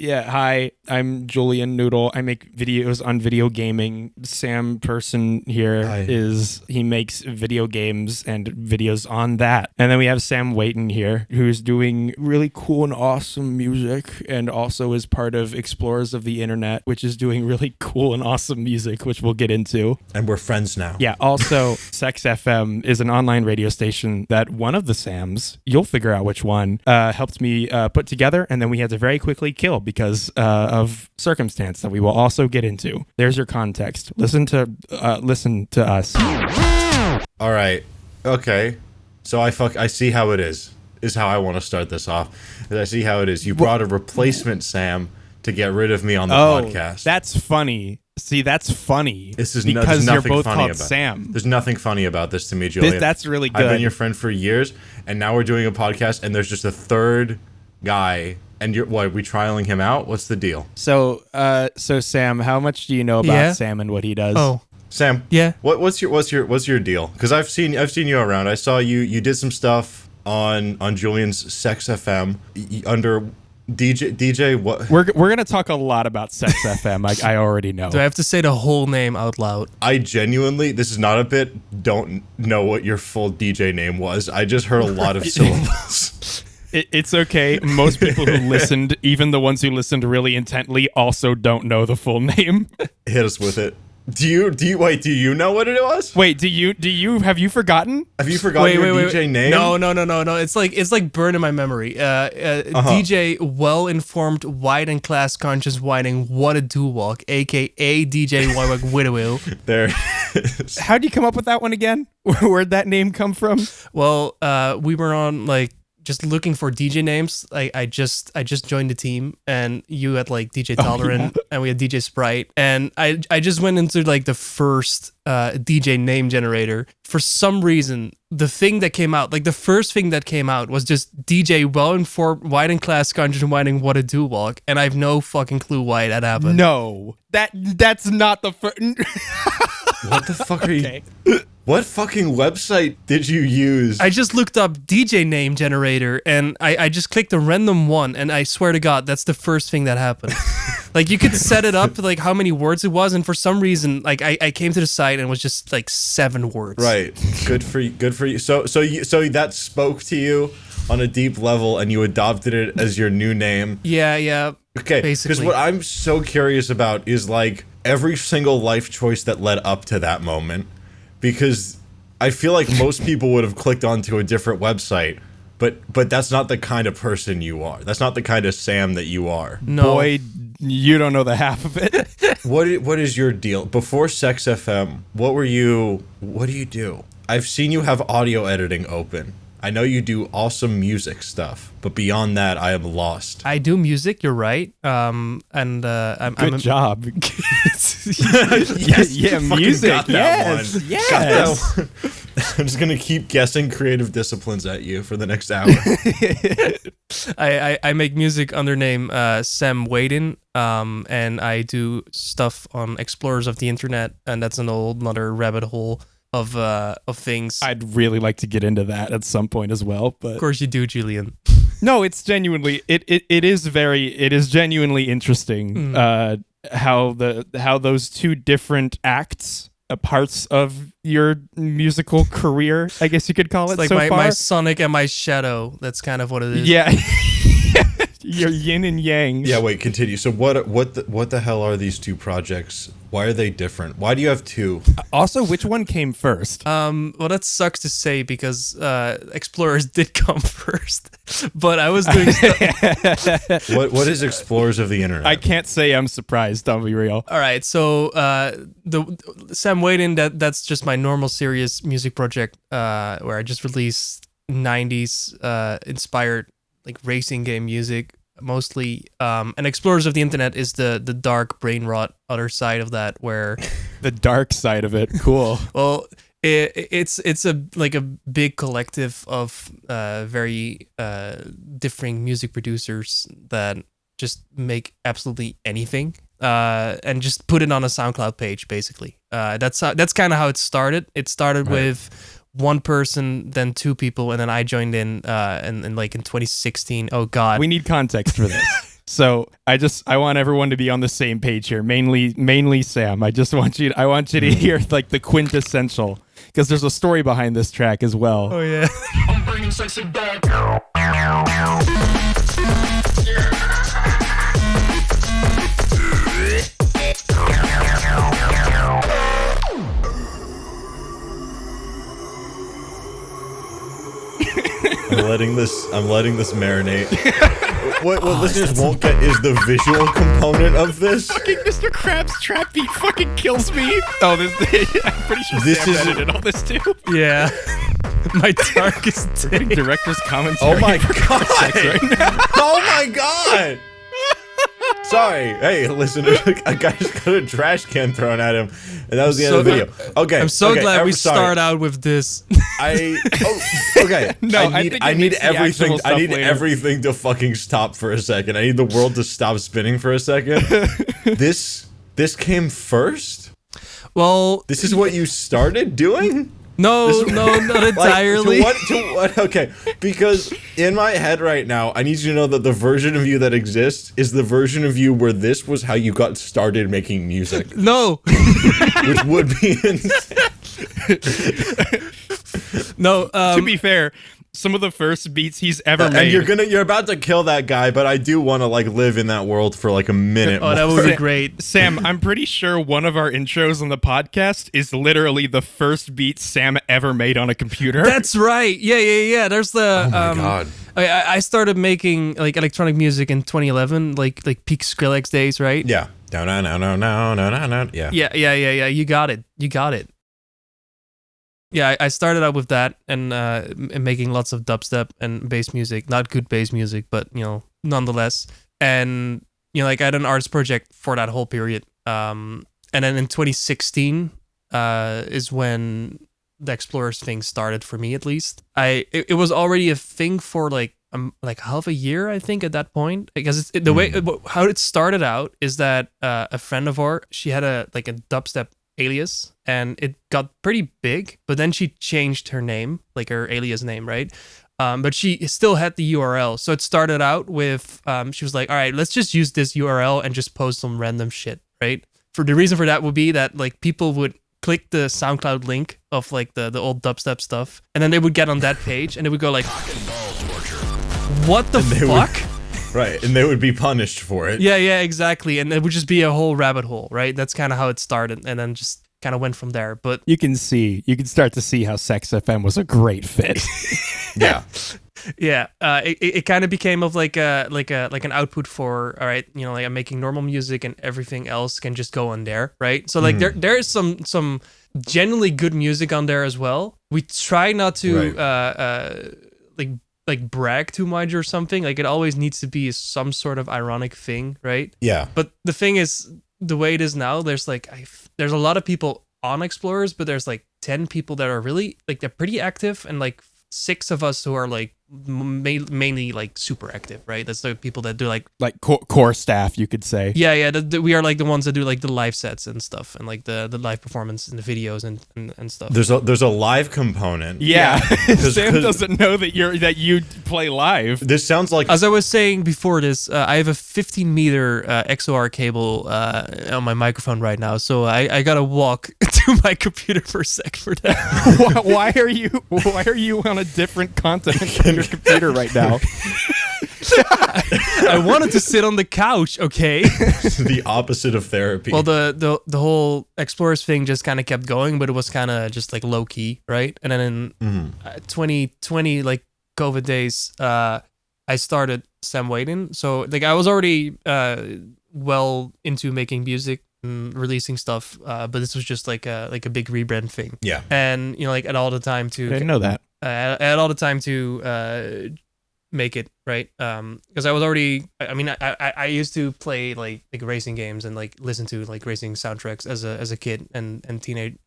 Yeah, hi, I'm Julian Noodle. I make videos on video gaming. Sam person here he makes video games and videos on that. And then we have Sam Waitin here, who's doing really cool and awesome music and also is part of Explorers of the Internet, which is doing really cool and awesome music, which we'll get into. And we're friends now. Yeah, also SexFM is an online radio station that one of the Sams, you'll figure out which one, helped me put together, and then we had to very quickly kill because of circumstance that we will also get into. There's your context. Listen to us. All right. Okay. So I see how it is how I want to start this off. I see how it is. You brought a replacement Sam to get rid of me on the podcast. That's funny. See, that's funny. This is because you're both funny called about Sam. There's nothing funny about this to me, Julian. That's really good. I've been your friend for years, and now we're doing a podcast, and there's just a third guy. And are we trialing him out? What's the deal? So Sam, how much do you know about Sam and what he does? Oh, Sam. Yeah. What's your deal? Because I've seen you around. I saw you did some stuff on Julian's SexFM under DJ. What? We're gonna talk a lot about SexFM. I already know. Do I have to say the whole name out loud? I genuinely, this is not a bit, don't know what your full DJ name was. I just heard a lot of syllables. It's okay. Most people who listened, even the ones who listened really intently, also don't know the full name. Hit us with it. Do you know what it was? Wait, have you forgotten? Have you forgotten your DJ name? No. It's like burned in my memory. DJ well-informed, wide and class conscious whining, what a do-walk, aka DJ Widow. There. How'd you come up with that one again? Where'd that name come from? Well, we were on just looking for DJ names. I just joined the team, and you had DJ Tolerant, and we had DJ Sprite, and I just went into the first DJ name generator. For some reason, the thing that came out, the first thing that came out was just DJ well-informed, wide and class conscious and whining, what a do walk, and I have no fucking clue why that happened. No, that's not the first. What the fuck are you? What fucking website did you use? I just looked up DJ name generator, and I just clicked a random one, and I swear to God, that's the first thing that happened. You could set it up to how many words it was, and for some reason, I came to the site and it was just 7 words. Right. Good for you. So that spoke to you on a deep level, and you adopted it as your new name. Yeah. Okay. Because what I'm so curious about is every single life choice that led up to that moment. Because I feel like most people would have clicked onto a different website, but that's not the kind of person you are. That's not the kind of Sam that you are. No. Boy, you don't know the half of it. What is your deal? Before SexFM, what do you do? I've seen you have audio editing open. I know you do awesome music stuff, but beyond that, I am lost. I do music, you're right. I'm Good job. Yes, yeah, music. Yes. I'm just gonna keep guessing creative disciplines at you for the next hour. I make music under name Sam Waitin, and I do stuff on Explorers of the Internet, and that's another rabbit hole of things. I'd really like to get into that at some point as well, but of course you do, Julian. No, it's genuinely it is genuinely interesting how those two different acts, parts of your musical career, I guess you could call it. It's my Sonic and my Shadow. That's kind of what it is. Yeah. Your yin and yang. Yeah, wait, continue. So what the hell are these two projects? Why are they different? Why do you have two? Also, which one came first? Well, that sucks to say because Explorers did come first, but I was doing stuff. What is Explorers of the Internet? I can't say I'm surprised, I'll be real. All right, so the Sam Waitin, that's just my normal serious music project where I just release 90s inspired racing game music mostly, and Explorers of the Internet is the dark brain rot other side of that, where the dark side of it. Cool. Well, it's a big collective of very differing music producers that just make absolutely anything and just put it on a SoundCloud page, basically. That's kind of how it started. It started with one person, then two people, and then I joined in 2016. Oh God, we need context for this. So I want everyone to be on the same page here. Mainly Sam. I want you to hear like the quintessential, because there's a story behind this track as well. Oh yeah. I'm bringing sexy back. I'm letting this marinate. What listeners won't get is the visual component of this. Fucking Mr. Krabs trap beat fucking kills me. Oh, I'm pretty sure This Sam is- edited all this too. Yeah. My darkest day. Director's commentary. Oh my god! Right now. Oh my god! Sorry, hey listener, a guy just got a trash can thrown at him, and that was the end of the video. Okay, I'm so okay, glad we sorry. start out with this. Okay. No, I need, think I it need makes the actual everything. I stuff need later. everything to fucking stop for a second. I need the world to stop spinning for a second. This came first. Well, This is what you started doing. no, not entirely. To what? Okay, because in my head right now, I need you to know that the version of you that exists is the version of you where this was how you got started making music, No, which would be insane. no. To be fair, some of the first beats he's ever made. And you're about to kill that guy, but I do want to like live in that world for like a minute. Oh, that more. would be great. Sam, I'm pretty sure one of our intros on the podcast is literally the first beat Sam ever made on a computer. That's right. Yeah. There's the. Oh my god. I started making like electronic music in 2011, like peak Skrillex days, right? Yeah. No. Yeah. Yeah. You got it. Yeah, I started out with that and making lots of dubstep and bass music. Not good bass music, but nonetheless. And like I had an arts project for that whole period. And then in 2016 is when the Explorers thing started for me, at least. It was already a thing for like half a year, I think, at that point. Because the way how it started out is that a friend of ours, she had a dubstep alias, and it got pretty big, but then she changed her name, like her alias name, right? But she still had the URL. So it started out with she was like, all right, let's just use this URL and just post some random shit, right? For the reason for that would be that like people would click the SoundCloud link of like the old dubstep stuff, and then they would get on that page and they would go like, what the fuck? Right, and they would be punished for it. Yeah, exactly. And it would just be a whole rabbit hole, right? That's kind of how it started, and then just kind of went from there. But you can start to see how SexFM was a great fit. Yeah. yeah, it kind of became of like an output for, all right, like I'm making normal music and everything else can just go on there, right? So like there is some genuinely good music on there as well. We try not to like brag too much or something. Like it always needs to be some sort of ironic thing, right? Yeah. But the thing is, the way it is now, there's there's a lot of people on Explorers, but there's like 10 people that are really like, they're pretty active, and like 6 of us who are like mainly like super active, right? That's the people that do like core staff, you could say. Yeah. We are like the ones that do like the live sets and stuff, and like the live performance and the videos and stuff. There's a live component. Yeah. Sam 'Cause- doesn't know that you play live. This sounds like As I was saying before this, I have a 15 meter XOR cable on my microphone right now, so I gotta walk to my computer for a sec for that. Why are you on a different continent than your computer right now? I wanted to sit on the couch, okay? the opposite of therapy. Well, the whole Explorers thing just kind of kept going, but it was kind of just like low key, right? And then in 2020, like COVID days, I started Sam Waitin. So like I was already well into making music and releasing stuff, but this was just like a big rebrand thing. Yeah. And like at all the time to I didn't know that. I had all the time to make it, right? Because I was already, I used to play like racing games and like listen to like racing soundtracks as a kid and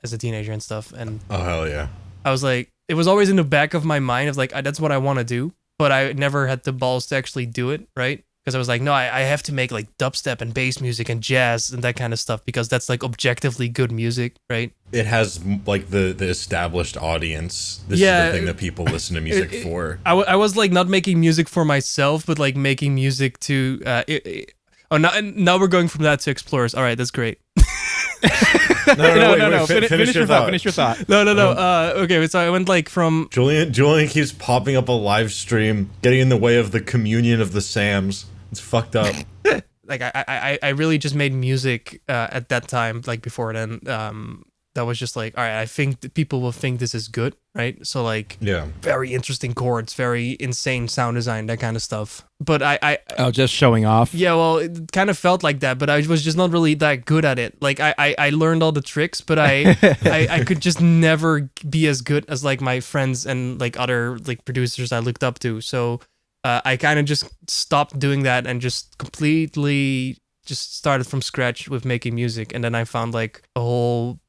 as a teenager and stuff. And Oh hell yeah. I was like, it was always in the back of my mind of like, that's what I want to do, but I never had the balls to actually do it, right? because I was like, no, I have to make like dubstep and bass music and jazz and that kind of stuff because that's like objectively good music, right? It has like the established audience. This is the thing that people listen to music for. I was like not making music for myself, but like making music to. Now we're going from that to Explorers. All right, that's great. No. Finish your thought. Finish your thought. No. Okay, so I went like from Julian keeps popping up a live stream, getting in the way of the communion of the Sams. It's fucked up. Like I really just made music at that time. Like before then, that was just like, all right, I think that people will think this is good, right? So like, very interesting chords, very insane sound design, that kind of stuff. But I just showing off. Yeah, well, it kind of felt like that, but I was just not really that good at it. Like I learned all the tricks, but I could just never be as good as like my friends and like other like producers I looked up to. So I kind of just stopped doing that and just completely just started from scratch with making music. And then I found like a whole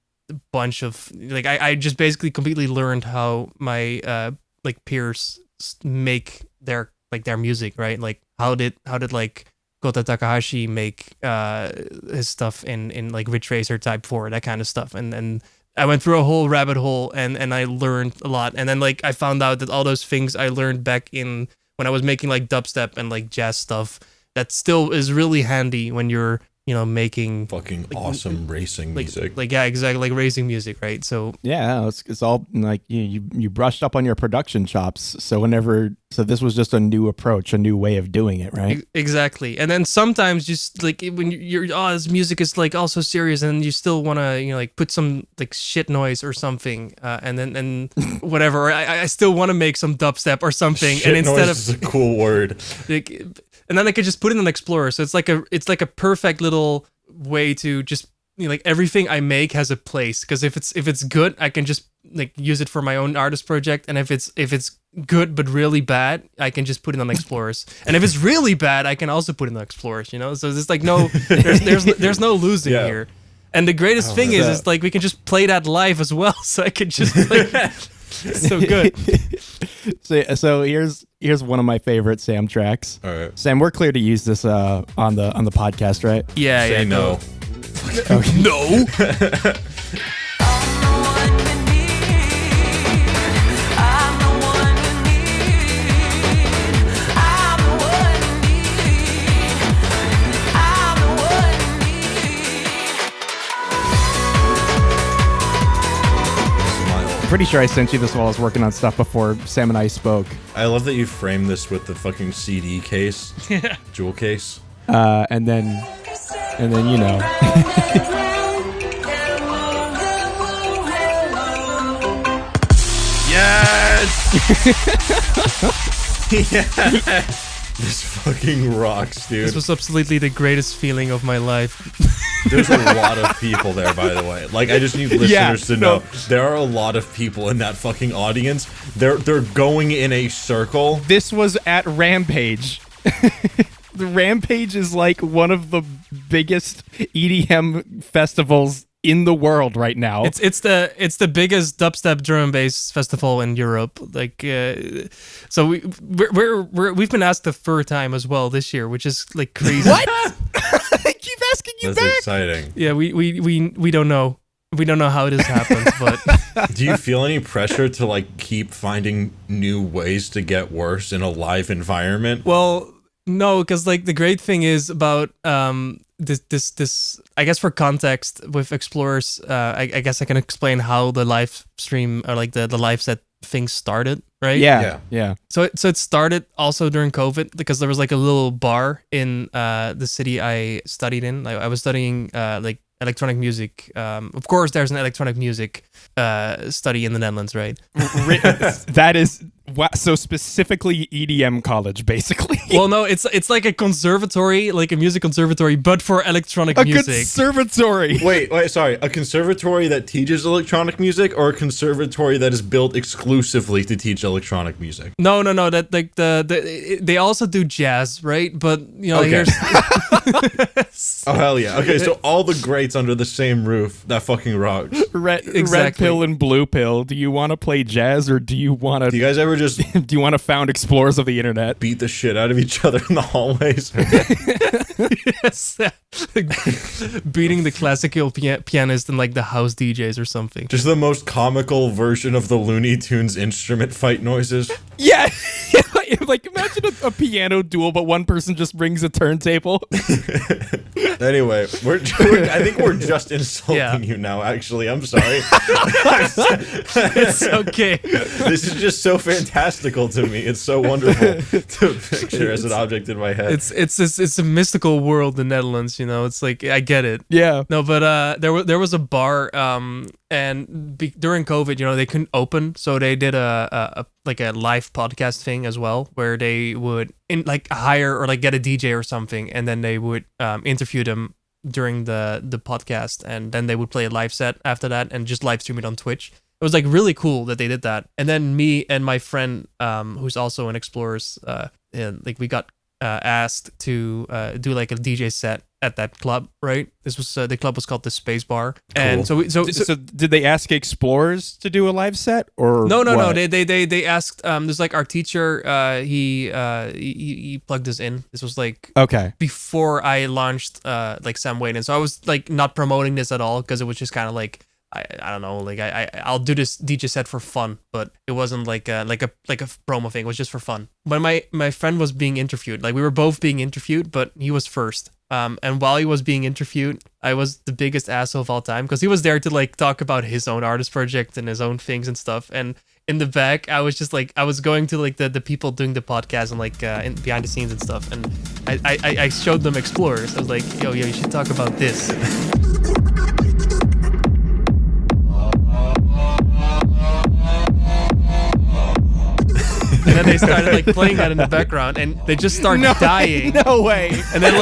bunch of like I just basically completely learned how my like peers make their music, right? Like how did like Kota Takahashi make his stuff in like Ridge Racer Type 4, that kind of stuff, and I went through a whole rabbit hole and I learned a lot. And then like I found out that all those things I learned back in when I was making like dubstep and like jazz stuff, that still is really handy when you're making fucking awesome racing music. Like yeah, exactly, like racing music, right? So yeah, it's all like you brushed up on your production chops. So this was just a new approach, a new way of doing it, right? Exactly. And then sometimes just like when you're this music is like also serious, and you still want to like put some like shit noise or something, and then whatever. Or I still want to make some dubstep or something, shit and instead noise is a cool word. Like, and then I could just put it in Explorer. So it's like a perfect little way to just like everything I make has a place, because if it's good, I can just like use it for my own artist project, and if it's good but really bad, I can just put it on Explorers. And if it's really bad, I can also put it on Explorers. So there's like there's no losing here. And the greatest thing is like we can just play that live as well. So I could just like. So good. So here's one of my favorite Sam tracks. All right, Sam, we're clear to use this on the podcast, right? Yeah. Say no. Okay. No. Pretty sure I sent you this while I was working on stuff before Sam and I spoke. I love that you framed this with the fucking CD case, jewel case, and then Yes. Yes. This fucking rocks, dude. This was absolutely the greatest feeling of my life. There's a lot of people there, by the way. Like, I just need listeners to know there are a lot of people in that fucking audience. They're going in a circle. This was at Rampage. The Rampage is like one of the biggest EDM festivals in the world right now. It's the biggest dubstep drum and bass festival in Europe. Like, so we've been asked the third time as well this year, which is like crazy. What? I keep asking you That's back. exciting. Yeah, we don't know. We don't know how this happens, but do you feel any pressure to like keep finding new ways to get worse in a live environment? Well, no, because like the great thing is about this I guess for context with Explorers, I guess I can explain how the live stream or like the live set thing started, right? Yeah. So it started also during COVID, because there was like a little bar in the city I studied in. Like, I was studying like electronic music. Of course, there's an electronic music study in the Netherlands, right? That is so specifically EDM college, basically. Well, no, it's like a conservatory, like a music conservatory, but for electronic music. A conservatory. Wait, sorry. A conservatory that teaches electronic music, or a conservatory that is built exclusively to teach electronic music? No. That like they also do jazz, right? But Okay. here's Oh hell yeah. Okay, so all the greats under the same roof. That fucking rocks. Red Exactly. pill and blue pill. Do you want to play jazz, or do you want to? Do you guys ever just Do you want to found explorers of the internet? beat the shit out of of each other in the hallways. Yes. Like, beating the classical pianist and like the house DJs or something. Just the most comical version of the Looney Tunes instrument fight noises. Yeah. Like imagine a piano duel, but one person just brings a turntable. Anyway, I think we're just insulting you now, actually. I'm sorry. It's okay. This is just so fantastical to me. It's so wonderful to picture as an object in my head. It's a mystical world, the Netherlands, you know. It's like, I get it. Yeah. No, but there was a bar, and during COVID, you know, they couldn't open, so they did a live podcast thing as well, where they would hire or like get a DJ or something, and then they would interview them during the podcast, and then they would play a live set after that and just live stream it on Twitch. It was like really cool that they did that. And then me and my friend, who's also an Explorers, we got asked to do like a DJ set at that club, right? This was the club was called the Space Bar, and so did they ask Explorers to do a live set or no? what? They asked. There's like our teacher. He plugged us in. This was like before I launched like Sam Waitin, so I was like not promoting this at all because it was just kind of like. I don't know, like I'll do this DJ set for fun, but it wasn't like a promo thing. It was just for fun. When my friend was being interviewed, like we were both being interviewed, but he was first. And while he was being interviewed, I was the biggest asshole of all time because he was there to like talk about his own artist project and his own things and stuff. And in the back, I was just like, I was going to like the people doing the podcast and like behind the scenes and stuff. And I showed them Explorers. I was like, yo, you should talk about this. And then they started like playing that in the background, and they just start dying. No way. And then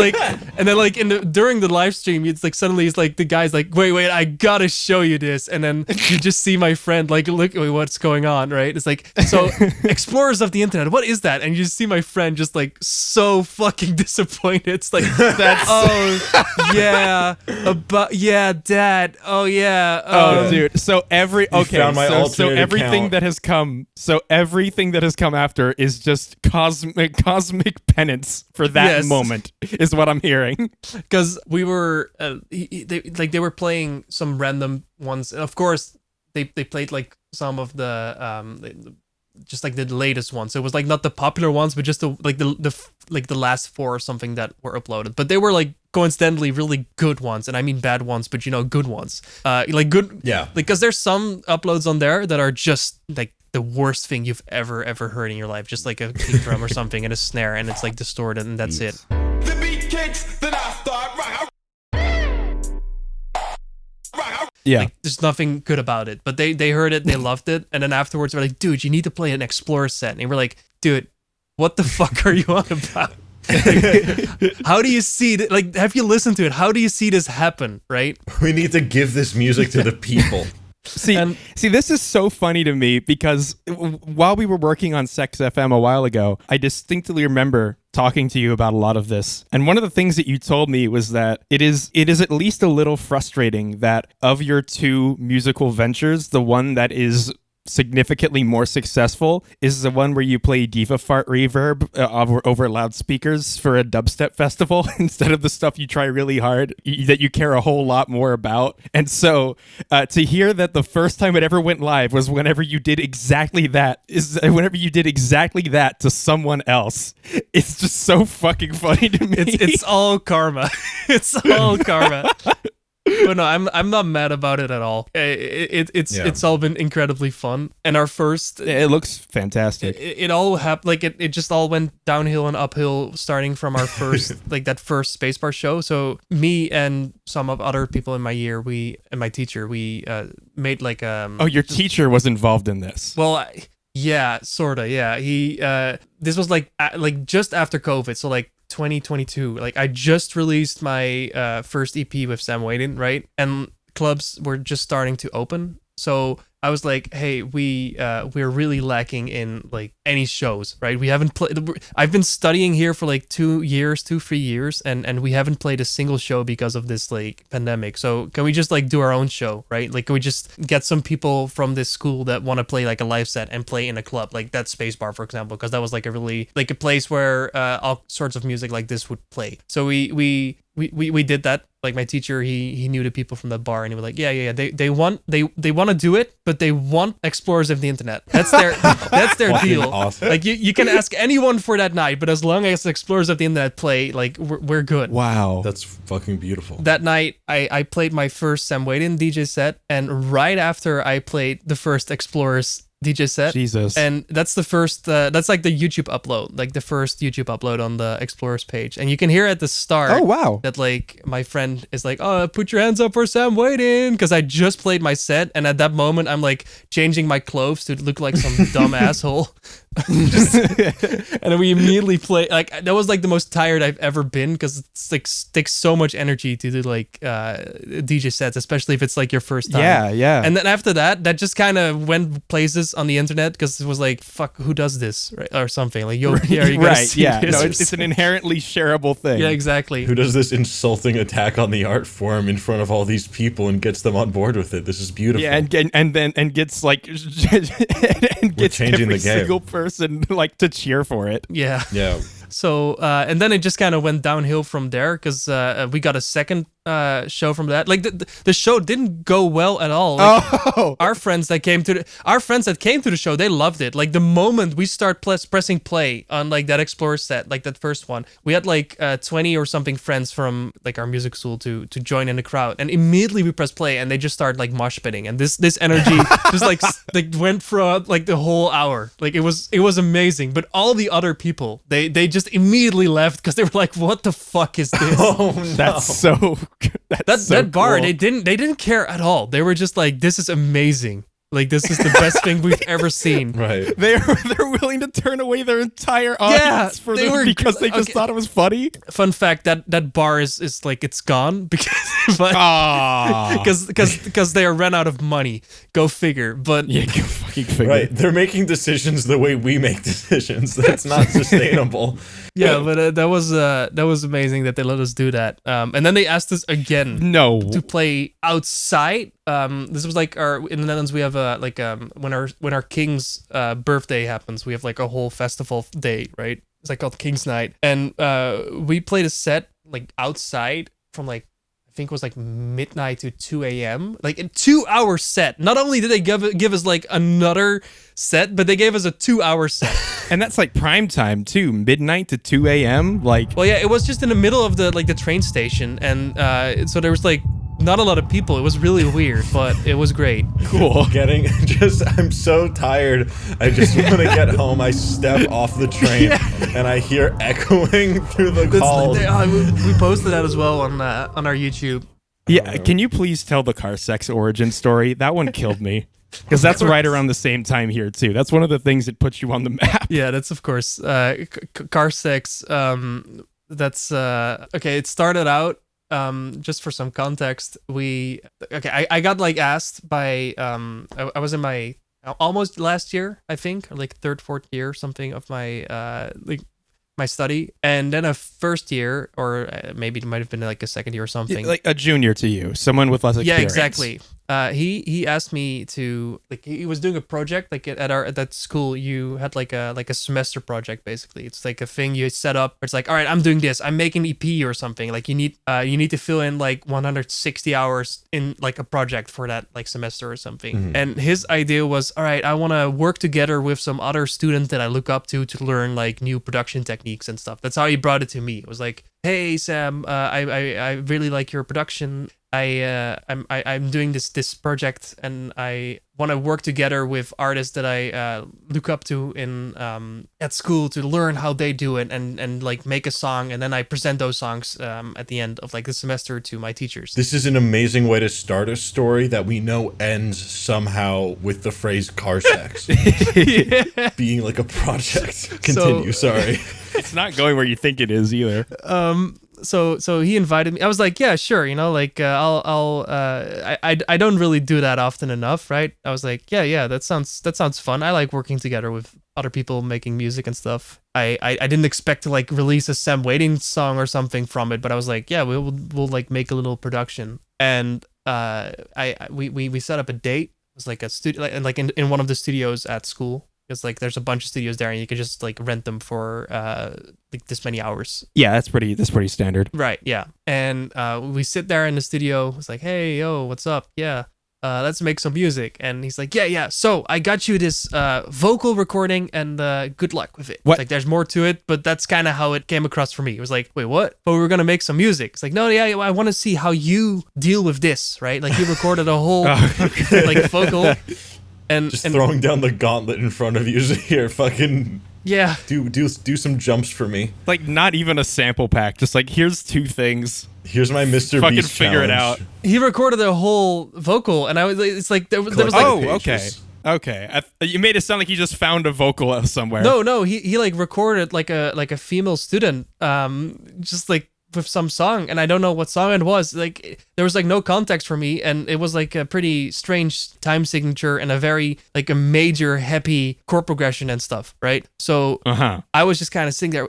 during the live stream, it's like suddenly it's like the guy's like, wait, I gotta show you this. And then you just see my friend like, look what's going on, right? It's like, so Explorers of the Internet, what is that? And you just see my friend just like so fucking disappointed. It's like, that's dad. Dude. So everything account. that has come after is just cosmic penance for that moment is what I'm hearing. Because we were they were playing some random ones. Of course, they played like some of the just like the latest ones. So it was like not the popular ones, but just the last four or something that were uploaded. But they were like coincidentally really good ones, and I mean bad ones, but you know, good ones. Like good, yeah. Because there's some uploads on there that are just like the worst thing you've ever heard in your life, just like a kick drum or something and a snare, and it's like distorted, and that's it. The beat kicks, then I start rock. Yeah. Like, there's nothing good about it. But they heard it, they loved it, and then afterwards they're like, dude, you need to play an Explorer set. And we're like, dude, what the fuck are you on about? Like, how do you see it? Like, have you listened to it? How do you see this happen, right? We need to give this music to the people. See, this is so funny to me because while we were working on SexFM a while ago, I distinctly remember talking to you about a lot of this. And one of the things that you told me was that it is at least a little frustrating that of your two musical ventures, the one that is significantly more successful is the one where you play diva fart reverb over loudspeakers for a dubstep festival instead of the stuff you try really hard that you care a whole lot more about. And so to hear that the first time it ever went live was whenever you did exactly that to someone else, it's just so fucking funny to me. It's all karma. It's all karma. But no, I'm not mad about it at all. It's all been incredibly fun. And our first, it looks fantastic. It all happened, like it just all went downhill and uphill starting from our first like that first Spacebar show. So me and some of other people in my year, and my teacher, we made like your teacher was involved in this. Well, yeah, sorta, yeah. He this was like just after COVID, so like 2022. Like I just released my first EP with Sam Waitin, right? And clubs were just starting to open. So I was like, hey, we're really lacking in like any shows, right? We haven't played. I've been studying here for like 3 years, and we haven't played a single show because of this like pandemic. So can we just like do our own show, right? Like, can we just get some people from this school that want to play like a live set and play in a club, like that Spacebar, for example, because that was like a really like a place where all sorts of music like this would play. So we did that. Like my teacher, he knew the people from that bar, and he was like, yeah. They want to do it, but they want explorers of the internet. That's their deal. Awesome. Like you can ask anyone for that night, but as long as explorers of the internet play, like we're good. Wow. That's fucking beautiful. That night, I played my first Sam Waitin DJ set, and right after I played the first explorers DJ set. Jesus. And that's the first, that's like the YouTube upload, like the first YouTube upload on the Explorers page. And you can hear at the start Oh, wow. that like my friend is like, oh, put your hands up for Sam Waitin. Because I just played my set. And at that moment, I'm like changing my clothes to look like some dumb asshole. And then we immediately play, like that was like the most tired I've ever been, because it's like takes so much energy to do like DJ sets, especially if it's like your first time. Yeah. And then after that just kind of went places on the internet, because it was like, fuck, who does this, right? Or something like, yo, yeah, you gotta Right, see yeah. this No, or it's an inherently shareable thing. yeah, exactly. Who does this insulting attack on the art form in front of all these people and gets them on board with it? This is beautiful. Yeah, and then gets like and gets changing every the game. single person like to cheer for it. Yeah. Yeah. So, and then it just kind of went downhill from there, because we got a second show from that. Like the show didn't go well at all. Like, our friends that came to the show, they loved it. Like the moment we start pressing play on like that Explorer set, like that first one, we had like 20 or something friends from like our music school to join in the crowd, and immediately we press play and they just started like mosh pitting, and this energy just like went for like the whole hour. Like it was amazing. But all the other people, they just immediately left, because they were like, what the fuck is this? Oh no. That's so That bar, cool. they didn't care at all. They were just like, this is amazing. Like, this is the best thing we've ever seen. Right. They're willing to turn away their entire audience for they this were- because they just okay. thought it was funny. Fun fact, that bar is like, it's gone because Ah, because they ran out of money. Go figure. But yeah, go fucking figure. Right. They're making decisions the way we make decisions. That's not sustainable. yeah, but that was amazing that they let us do that. And then they asked us again No. to play outside. This was like in the Netherlands we have when our king's birthday happens, we have like a whole festival day, right? It's like called King's Night, and we played a set like outside from like, I think it was like midnight to 2 a.m. Like a 2-hour set. Not only did they give us like another set, but they gave us a 2-hour set. And that's like prime time too, midnight to 2 a.m. Like, Well, yeah, it was just in the middle of the train station, and so there was like not a lot of people. It was really weird, but it was great. cool. I'm so tired. I just want to get home. I step off the train and I hear echoing through the calls. We posted that as well on our YouTube. Yeah, can you please tell the car sex origin story? That one killed me. Because that's right around the same time here too. That's one of the things that puts you on the map. Yeah, that's of course car sex. That's okay. It started out. Just for some context, I got like asked by I was in my almost last year, I think, or like third, fourth year or something of my my study, and then a first year, or maybe it might have been like a second year or something. Like a junior to you, someone with less experience. Yeah, exactly. He asked me to, like, he was doing a project like at that school. You had like a semester project basically. It's like a thing you set up. It's like, all right, I'm doing this. I'm making EP or something. Like you need to fill in like 160 hours in like a project for that like semester or something. Mm-hmm. And his idea was, all right, I want to work together with some other students that I look up to learn like new production techniques and stuff. That's how he brought it to me. It was like, hey Sam, I really like your production. I'm doing this project, and I want to work together with artists that I look up to in at school to learn how they do it, and like make a song, and then I present those songs at the end of like the semester to my teachers. This is an amazing way to start a story that we know ends somehow with the phrase car sex. Being like a project. Continue, sorry. It's not going where you think it is either. so he invited me. I was like, yeah, sure, like I don't really do that often enough, right? I was like, yeah, that sounds fun. I like working together with other people making music and stuff. I didn't expect to like release a Sam Waitin song or something from it, but I was like, yeah, we'll like make a little production. And we set up a date. It was like a studio, like in one of the studios at school. Because like there's a bunch of studios there, and you can just like rent them for like this many hours. Yeah, that's pretty standard. Right. Yeah. And we sit there in the studio. It's like, hey, yo, what's up? Yeah. Let's make some music. And he's like, yeah. So I got you this vocal recording, and good luck with it. What? It's like there's more to it, but that's kind of how it came across for me. It was like, wait, what? But we were gonna make some music. It's like, no, yeah, I want to see how you deal with this, right? Like he recorded a whole like vocal. And throwing down the gauntlet in front of you. Here, fucking yeah. Do some jumps for me. Like not even a sample pack. Just like here's 2 things. Here's my Mr. Fucking Beast figure challenge. it out. He recorded a whole vocal, and I was. It's like there was like. Oh, okay. You made it sound like you just found a vocal somewhere. No. He like recorded like a female student, just like with some song, and I don't know what song it was. Like there was like no context for me, and it was like a pretty strange time signature and a very like a major happy chord progression and stuff, right? So I was just kind of sitting there,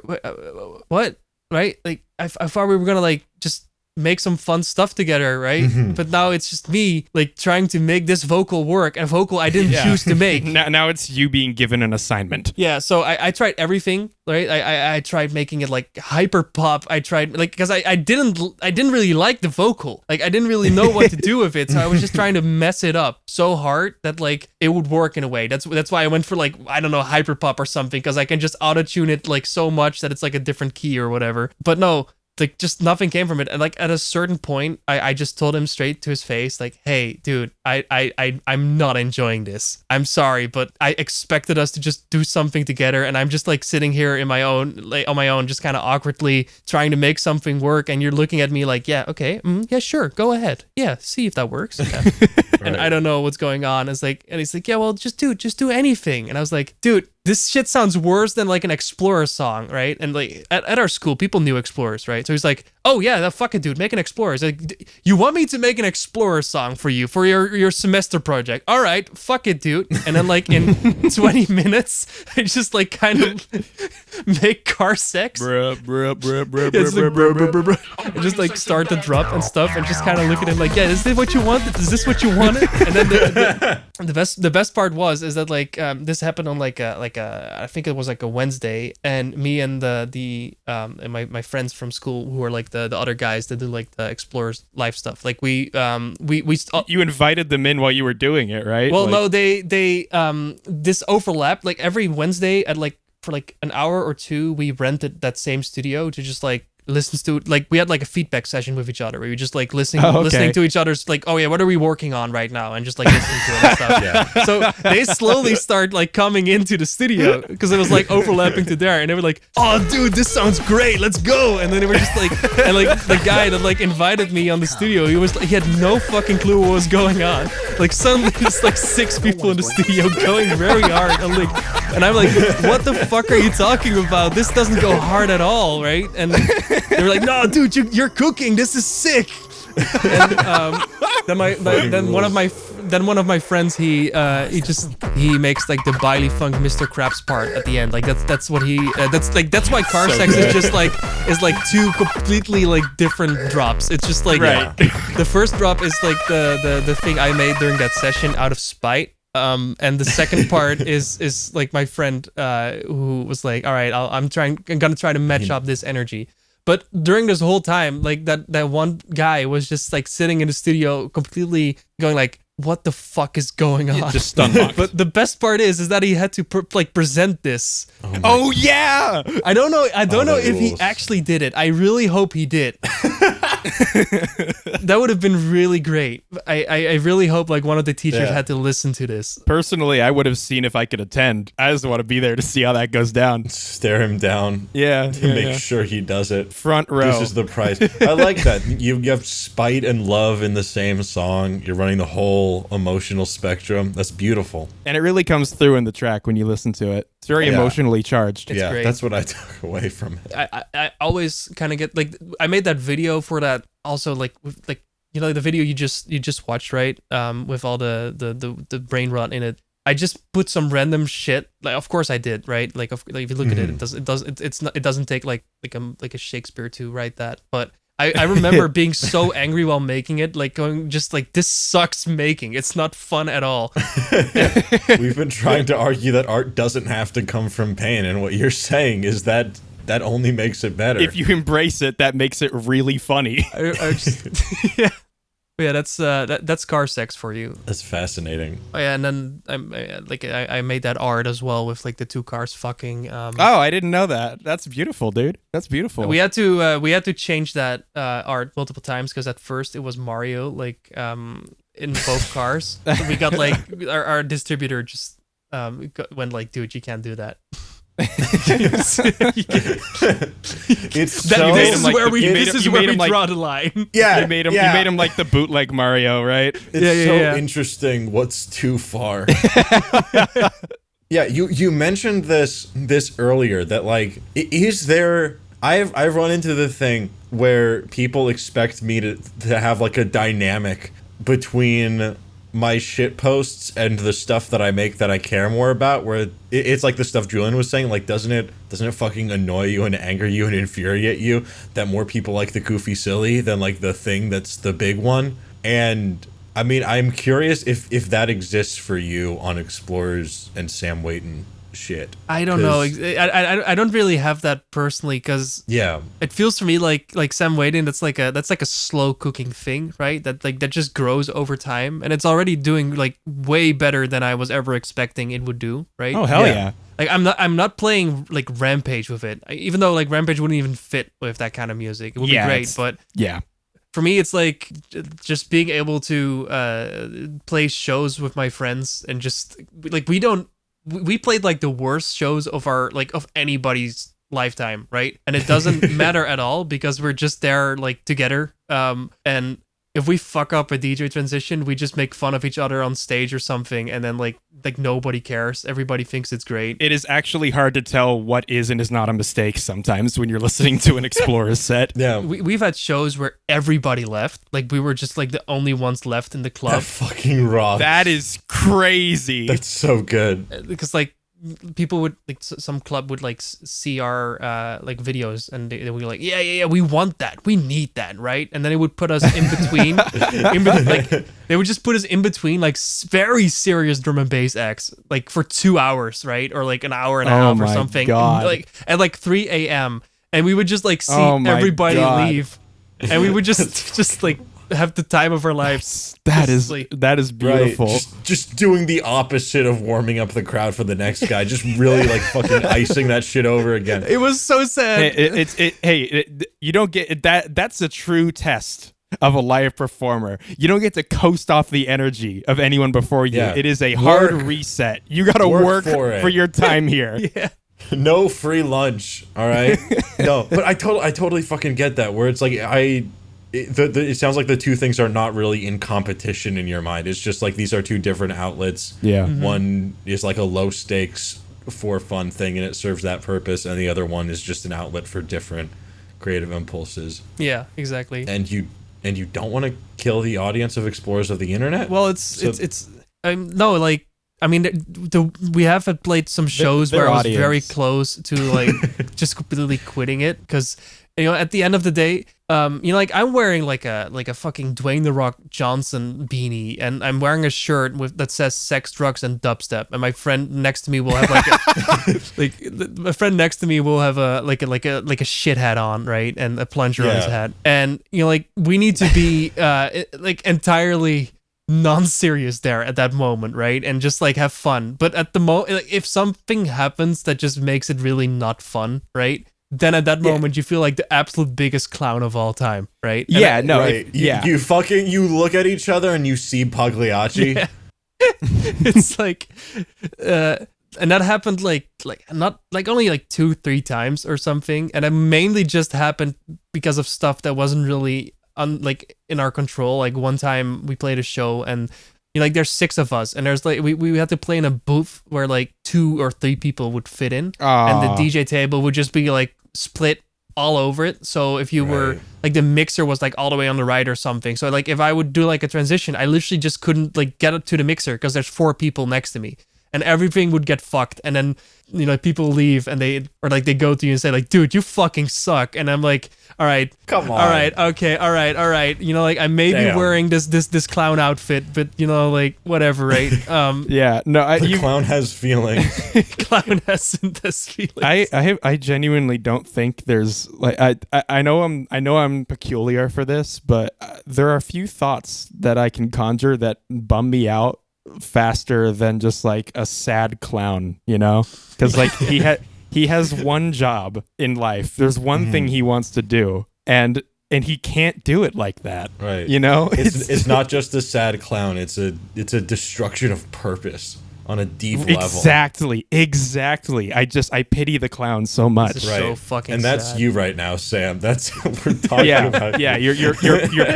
what, right? Like I thought we were gonna like just make some fun stuff together, right? But now it's just me like trying to make this vocal work, a vocal I didn't choose to make. Now it's you being given an assignment. Yeah, so I tried everything, right? I tried making it like hyper pop. I tried like because I didn't really like the vocal. Like I didn't really know what to do with it, so I was just trying to mess it up so hard that like it would work in a way. That's why I went for like I don't know hyper pop or something, because I can just auto tune it like so much that it's like a different key or whatever. But no. Like just nothing came from it, and like at a certain point I just told him straight to his face like, hey dude, I'm not enjoying this. I'm sorry, but I expected us to just do something together, and I'm just like sitting here on my own just kind of awkwardly trying to make something work, and you're looking at me like, yeah, okay, yeah, sure, go ahead, yeah, see if that works. Yeah. And I don't know what's going on. It's like, and he's like, yeah, well, just do anything. And I was like, dude, this shit sounds worse than like an Explorer song, right? And like at our school, people knew Explorers, right? So he's like, oh yeah, fuck it, dude, make an Explorer. It's like, you want me to make an Explorer song for you for your semester project? All right, fuck it, dude. And then like in 20 minutes, I just like kind of make car sex. Bruh. It's like, bruh. And just like start the drop and stuff, and just kind of look at him like, yeah, is this what you wanted? Is this what you wanted? And then the best part is that like this happened on like a I think it was like a Wednesday, and me and and my friends from school who are like the other guys that do like the Explorers live stuff, like we you invited them in while you were doing it, right? Well, like, no, they this overlapped. Like every Wednesday at like for like an hour or two, we rented that same studio to just like listens to, like we had like a feedback session with each other where we just like listening to each other's like, oh yeah, what are we working on right now, and just like listening to it and stuff. Yeah. So they slowly start like coming into the studio because it was like overlapping to there, and they were like, oh dude, this sounds great, let's go. And then they were just like, and like the guy that like invited me on the studio, he had no fucking clue what was going on. Like suddenly there's like 6 people in the studio going very hard, and I'm like, what the fuck are you talking about? This doesn't go hard at all, right? And they were like, no, dude, you're cooking. This is sick. And then one of my friends, he makes like the Bailey Funk Mr. Krabs part at the end. Like that's what he that's why car sex is just like 2 completely like different drops. It's just like the first drop is like the thing I made during that session out of spite. And the second part is like my friend who was like, all right, I'm gonna try to match up this energy. But during this whole time, like that one guy was just like sitting in the studio completely going like, what the fuck is going on? Just stunlocked. But the best part is that he had to present this. Oh yeah! I don't know if he actually did it. I really hope he did. That would have been really great. I really hope like one of the teachers had to listen to this. Personally, I would have seen if I could attend. I just want to be there to see how that goes down. Stare him down. Yeah. To make sure he does it. Front row. This is the prize. I like that. You have spite and love in the same song. You're running the whole emotional spectrum. That's beautiful. And it really comes through in the track when you listen to it. It's very emotionally charged. It's great. That's what I took away from it. I always kind of get like, I made that video for that also, like with, like, you know, the video you just watched, right? With all the brain rot in it. I just put some random shit. Like, of course I did, right? Like, if you look at it, it doesn't take like a Shakespeare to write that. But I remember being so angry while making it, like going just like, this sucks making. It's not fun at all. We've been trying to argue that art doesn't have to come from pain, and what you're saying is that only makes it better. If you embrace it, that makes it really funny. Yeah, that's car sex for you. That's fascinating. Oh yeah, and then I made that art as well with like the two cars fucking. Oh, I didn't know that. That's beautiful, dude. That's beautiful. We had to change that art multiple times because at first it was Mario like in both cars. So we got like our distributor just went like, dude, you can't do that. It's This is where we draw the line. Yeah, you made him like the bootleg Mario, right? It's interesting what's too far. Yeah, you mentioned this earlier, that like, is there, I've run into the thing where people expect me to have like a dynamic between my shit posts and the stuff that I make that I care more about, where it's like the stuff Julian was saying, like, doesn't it fucking annoy you and anger you and infuriate you that more people like the goofy silly than like the thing that's the big one? And I mean, I'm curious if that exists for you on Explorers and Sam Waitin shit. I don't know. I don't really have that personally, because it feels for me like Sam Waitin, that's like a slow cooking thing, right? That just grows over time, and it's already doing like way better than I was ever expecting it would do, right? Oh hell yeah. Like I'm not playing like Rampage with it, even though like Rampage wouldn't even fit with that kind of music. It would be great, but for me, it's like just being able to play shows with my friends, and just like we played like the worst shows of of anybody's lifetime, right? And it doesn't matter at all because we're just there like together. And if we fuck up a DJ transition, we just make fun of each other on stage or something, and then like nobody cares. Everybody thinks it's great. It is actually hard to tell what is and is not a mistake sometimes when you're listening to an Explorers set. Yeah, we've had shows where everybody left. Like we were just like the only ones left in the club. That fucking rocks. That is crazy. That's so good. Because like people would like some club would like see our like videos, and they would be like, yeah, we want that, we need that, right? And then they would put us in between, like they would just put us in between like very serious drum and bass acts, like for 2 hours, right? Or like an hour and a half or something, like at like 3 a.m. and we would just like see everybody leave, and we would just like have the time of our lives. That is beautiful. Right. Just doing the opposite of warming up the crowd for the next guy. Just really like fucking icing that shit over again. It was so sad. You don't get that. That's a true test of a live performer. You don't get to coast off the energy of anyone before you. Yeah. It is a hard reset. You got to work for your time here. Yeah. No free lunch. All right. No, but I totally fucking get that. Where it's like it sounds like the two things are not really in competition in your mind. It's just like these are two different outlets. Yeah. Mm-hmm. One is like a low stakes for fun thing, and it serves that purpose, and the other one is just an outlet for different creative impulses. Yeah, exactly. And you don't want to kill the audience of Explorers of the Internet? Well, no, like, I mean, we have played some shows where I was very close to like just completely quitting it, because at the end of the day, like I'm wearing like a fucking Dwayne the Rock Johnson beanie, and I'm wearing a shirt that says sex, drugs, and dubstep, and my friend next to me will have like my friend next to me will have a shit hat on, right, and a plunger on his head, and like we need to be like entirely non-serious there at that moment, right, and just like have fun. But at the moment, if something happens that just makes it really not fun, right, then at that moment you feel like the absolute biggest clown of all time, right? You look at each other and you see Pagliacci. Yeah. It's like and that happened like not like only like 2-3 times or something, and it mainly just happened because of stuff that wasn't really like in our control. Like one time we played a show and like there's 6 of us, and there's like we had to play in a booth where like 2 or 3 people would fit in, and the DJ table would just be like split all over it. So if you were like, the mixer was like all the way on the right or something. So like if I would do like a transition, I literally just couldn't like get up to the mixer because there's 4 people next to me, and everything would get fucked. And then, you know, people leave and they go to you and say like, dude, you fucking suck. And I'm like, all right, come on, all right, okay, all right. You know, like I may be wearing this clown outfit, but you know, like whatever, right? Yeah, no, the clown has feelings. Clown has feelings. I genuinely don't think there's like I know I'm peculiar for this, but there are a few thoughts that I can conjure that bum me out faster than just like a sad clown, you know? Because like he has one job in life. There's one thing he wants to do, and he can't do it like that. Right. You know? It's not just a sad clown. It's a destruction of purpose on a deep level. Exactly. I pity the clown so much. It's so fucking and that's sad. you right now, Sam. That's what we're talking about. Yeah, you're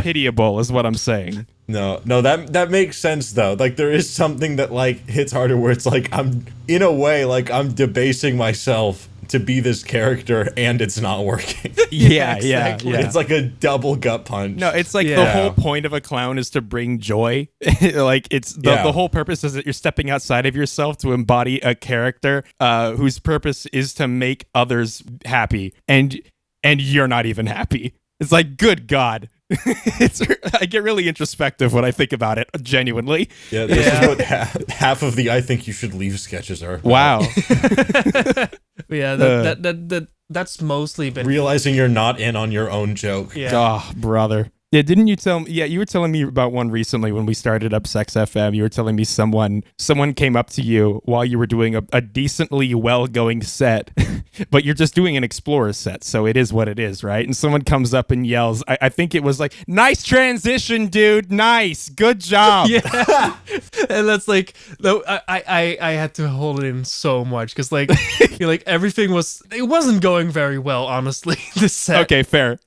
pitiable is what I'm saying. No, that makes sense though. Like there is something that like hits harder where it's like I'm in a way like I'm debasing myself to be this character and it's not working. Yeah. It's like a double gut punch. No, it's like the whole point of a clown is to bring joy. Like it's the whole purpose is that you're stepping outside of yourself to embody a character whose purpose is to make others happy, and you're not even happy. It's like, good God. I get really introspective when I think about it, genuinely. Yeah, this is what half of the I think you should leave sketches are. Wow. Yeah, that's mostly been realizing you're not in on your own joke. Yeah. Oh, brother. Yeah, didn't you tell me? Yeah, you were telling me about one recently when we started up SexFM. You were telling me someone came up to you while you were doing a decently well-going set, but you're just doing an Explorer set, so it is what it is, right? And someone comes up and yells, I think it was like, "Nice transition, dude. Nice. Good job." Yeah. And that's like, no, I had to hold it in so much because like, you know, like everything wasn't going very well, honestly. This set. Okay, fair.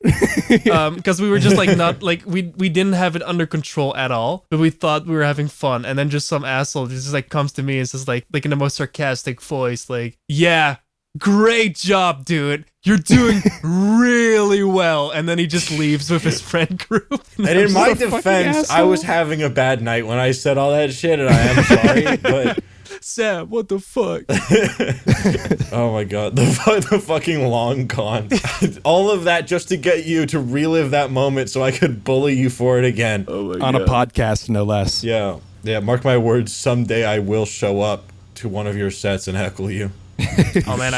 Because we were just like not like we didn't have it under control at all, but we thought we were having fun, and then just some asshole just like comes to me and says like in the most sarcastic voice, like, "Yeah, great job, dude. You're doing really well." And then he just leaves with his friend group. And in my defense, I was having a bad night when I said all that shit, and I am sorry, but Sam, what the fuck? Oh my god, the fucking long con. All of that just to get you to relive that moment so I could bully you for it again. Oh my On a podcast, no less. Yeah, mark my words, someday I will show up to one of your sets and heckle you. Oh man,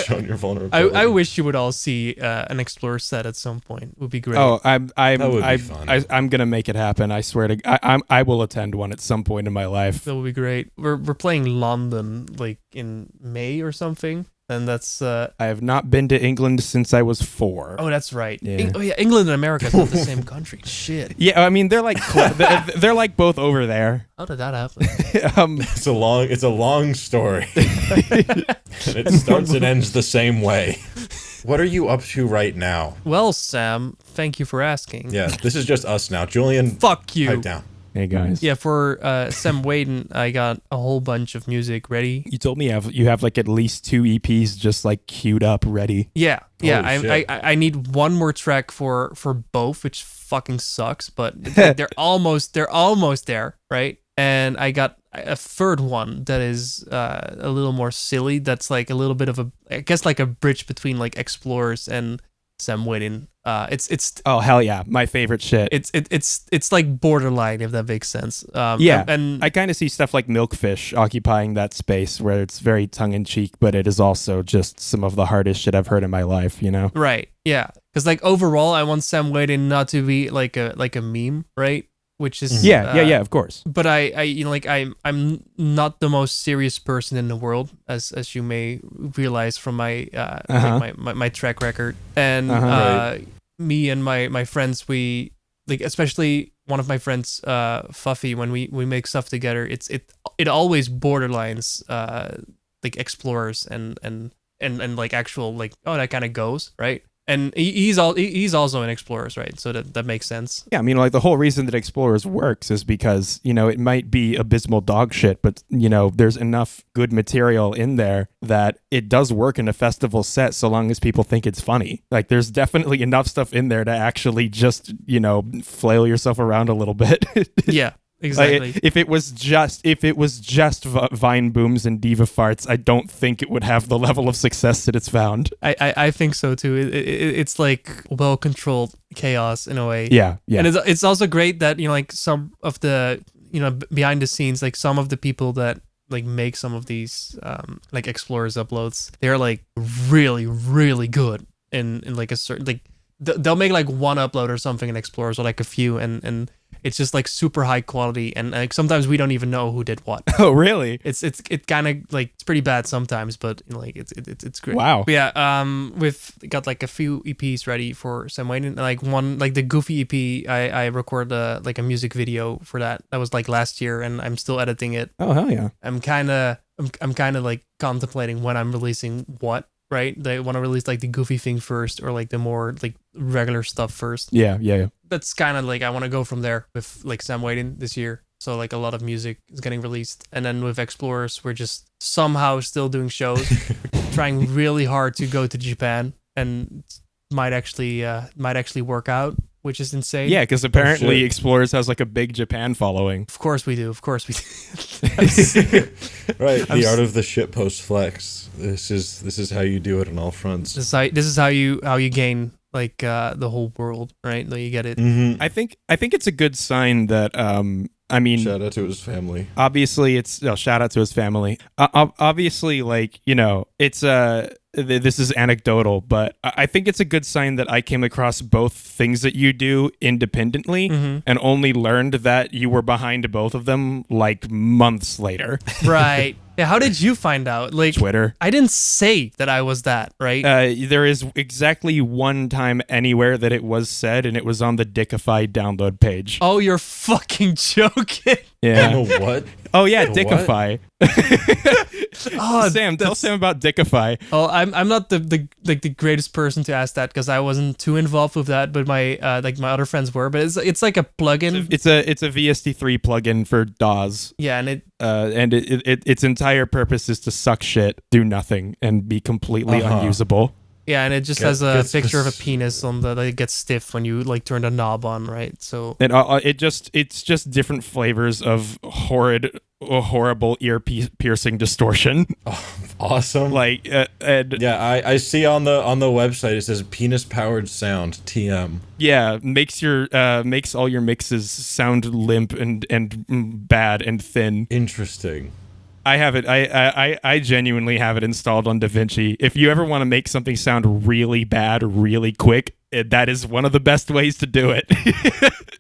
shown your vulnerability. I wish you would all see an Explorer set at some point. It would be great. Oh, that would be fun. I'm gonna make it happen. I swear to. I will attend one at some point in my life. That would be great. We're playing London like in May or something, and that's. I have not been to England since I was 4. Oh, that's right. Yeah. England and America is not the same country. Shit. Yeah, I mean they're like they're like both over there. How did that happen? It's a long story. And it starts and ends the same way. What are you up to right now? Well, Sam, thank you for asking. Yeah, this is just us now. Julian, Fuck you. pipe down. Hey guys. Yeah, for Sam Waitin, I got a whole bunch of music ready. You told me you have like at least 2 EPs just like queued up ready. Yeah. Holy shit. I need one more track for both, which fucking sucks, but they're almost there, right? And I got a third one that is a little more silly. That's like a little bit of I guess like a bridge between like Explorers and Sam Waitin. It's Oh hell yeah, my favorite shit. It's like borderline, if that makes sense. Yeah, and I kind of see stuff like Milkfish occupying that space where it's very tongue-in-cheek, but it is also just some of the hardest shit I've heard in my life, you know? right, yeah, because like overall, I want Sam Waitin not to be like a meme, right? Which is Yeah, of course. But I you know, like I'm not the most serious person in the world, as you may realize from my like my track record. And me and my friends, we like, especially one of my friends, Fuffy, when we make stuff together, it always borderlines like Explorers and like actual like, oh, that kind of goes, right? And he's also in Explorers, right? So that makes sense. Yeah, I mean, like the whole reason that Explorers works is because, it might be abysmal dog shit, but, there's enough good material in there that it does work in a festival set so long as people think it's funny. Like, there's definitely enough stuff in there to actually just, flail yourself around a little bit. Yeah. Exactly. Like, if it was just Vine booms and diva farts, I don't think it would have the level of success that it's found. I think so too. It's like well controlled chaos in a way. Yeah. And it's also great that like some of the behind the scenes, like some of the people that like make some of these like Explorers uploads, they're like really really good in like a certain like they'll make like one upload or something in Explorers or like a few and it's just like super high quality and like sometimes we don't even know who did what. Oh really? It kind of like it's pretty bad sometimes, but like it's great. Wow. But yeah, we've got like a few EPs ready for Sam Waitin. Like one like the Goofy EP, I recorded like a music video for that. That was like last year, and I'm still editing it. Oh hell yeah. I'm kind of like contemplating when I'm releasing what. Right, they want to release like the goofy thing first, or like the more like regular stuff first. Yeah. That's kind of like I want to go from there with like Sam Waitin this year. So like a lot of music is getting released, and then with Explorers, we're just somehow still doing shows, trying really hard to go to Japan, and might actually work out, which is insane. Yeah, because apparently Explorers has like a big Japan following. Of course we do. Right, the art of the shitpost flex. This is how you do it on all fronts. This is how you gain like the whole world, right? No, you get it. Mm-hmm. I think it's a good sign that I mean, shout out to his family. Obviously, shout out to his family. Obviously, like it's this is anecdotal, but I think it's a good sign that I came across both things that you do independently and only learned that you were behind both of them like months later. Right. Yeah, how did you find out? Like Twitter. I didn't say that I was that, right? There is exactly one time anywhere that it was said, and it was on the Dickify download page. Oh, you're fucking joking. Yeah. What? Oh yeah, Dickify. Oh, Sam, tell Sam about Dickify. Oh, I'm not the greatest person to ask that because I wasn't too involved with that, but my my other friends were. But it's like a plugin. It's a VST3 plugin for DAWs. Yeah, and its entire purpose is to suck shit, do nothing, and be completely unusable. Yeah, and it just has a picture of a penis on that it gets stiff when you like turn the knob on, right? So and it's just different flavors of horrible ear piercing distortion. Oh, awesome! Like and yeah, I see on the website it says penis powered sound TM. Yeah, makes all your mixes sound limp and bad and thin. Interesting. I have it. I genuinely have it installed on DaVinci. If you ever want to make something sound really bad really quick, that is one of the best ways to do it.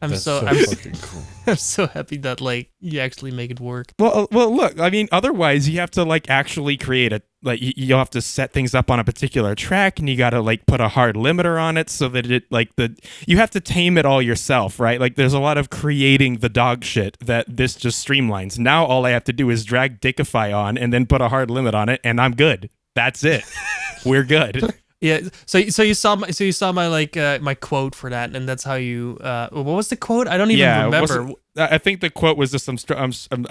I'm fucking cool. I'm so happy that like you actually make it work. Well, look. I mean, otherwise you have to like actually create a like you'll have to set things up on a particular track, and you got to like put a hard limiter on it so that it like you have to tame it all yourself, right? Like there's a lot of creating the dog shit that this just streamlines. Now all I have to do is drag Dickify on and then put a hard limit on it, and I'm good. That's it. We're good. Yeah, so you saw my like my quote for that, and that's how you. What was the quote? I don't even remember. I think the quote was just I'm stroking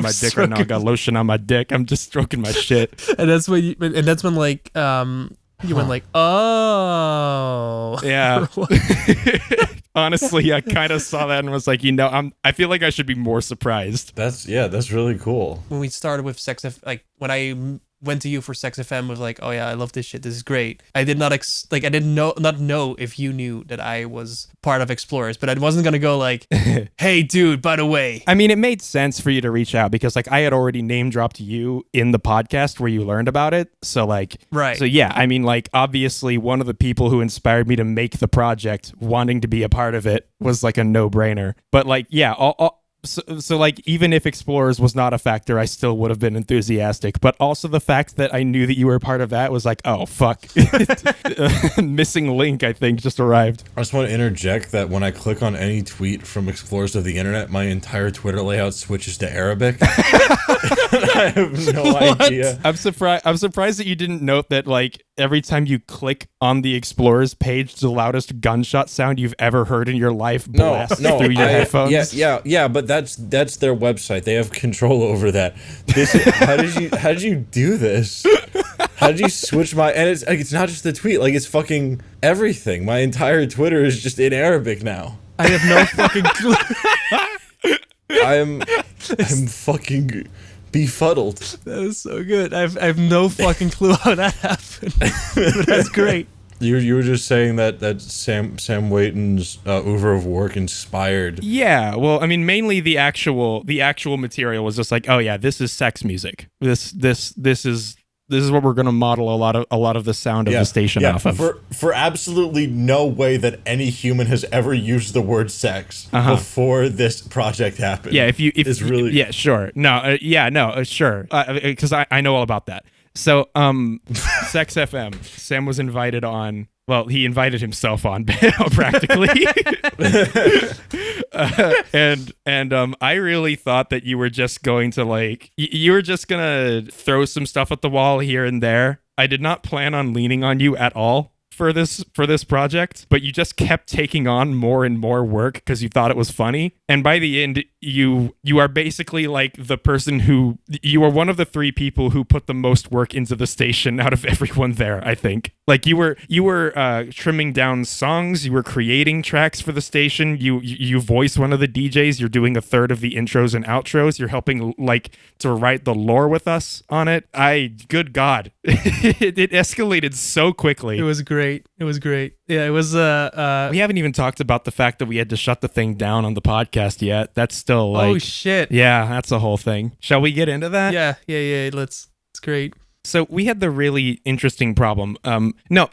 my dick right now. I got lotion on my dick. I'm just stroking my shit. And that's when like you went like, oh yeah. Honestly, I kind of saw that and was like, I feel like I should be more surprised. That's really cool. When we started with like when I went to you for SexFM with like, oh yeah, I love this shit. This is great. I did not I didn't know if you knew that I was part of Explorers, but I wasn't gonna go like, hey dude, by the way. I mean, it made sense for you to reach out because like I had already name dropped you in the podcast where you learned about it. So like, right. So yeah, I mean, like obviously one of the people who inspired me to make the project, wanting to be a part of it, was like a no-brainer. But like, yeah, So like even if Explorers was not a factor, I still would have been enthusiastic. But also the fact that I knew that you were a part of that was like, oh fuck, missing link I think just arrived. I just want to interject that when I click on any tweet from Explorers of the Internet, my entire Twitter layout switches to Arabic. I have no idea. I'm surprised that you didn't note that like every time you click on the Explorer's page, the loudest gunshot sound you've ever heard in your life blasts through your headphones. Yeah, but that's their website. They have control over that. How did you do this? How did you switch my? And it's not just the tweet, like it's fucking everything. My entire Twitter is just in Arabic now. I have no fucking clue. I'm fucking befuddled. That is so good. I have no fucking clue how that happened. But that's great. You were just saying that Sam Waitin's oeuvre of work inspired. Yeah, well, I mean, mainly the actual material was just like, oh yeah, this is sex music. This is what we're going to model a lot of the sound of the station off of. For absolutely no way that any human has ever used the word sex before this project happened. Yeah, yeah, sure. No, sure. Because I know all about that. So, SexFM, Sam was invited on. Well, he invited himself on practically. I really thought that you were just going to you were just going to throw some stuff at the wall here and there. I did not plan on leaning on you at all for this project, but you just kept taking on more and more work because you thought it was funny. And by the end, you are basically like the person who, you are one of the 3 people who put the most work into the station out of everyone there, I think. Like you were trimming down songs, you were creating tracks for the station, you voice one of the DJs, you're doing a third of the intros and outros, you're helping to write the lore with us on it. Good God. it escalated so quickly. It was great. Yeah, it was we haven't even talked about the fact that we had to shut the thing down on the podcast yet. That's still oh shit. Yeah, that's a whole thing. Shall we get into that? Yeah. It's great. So we had the really interesting problem. No,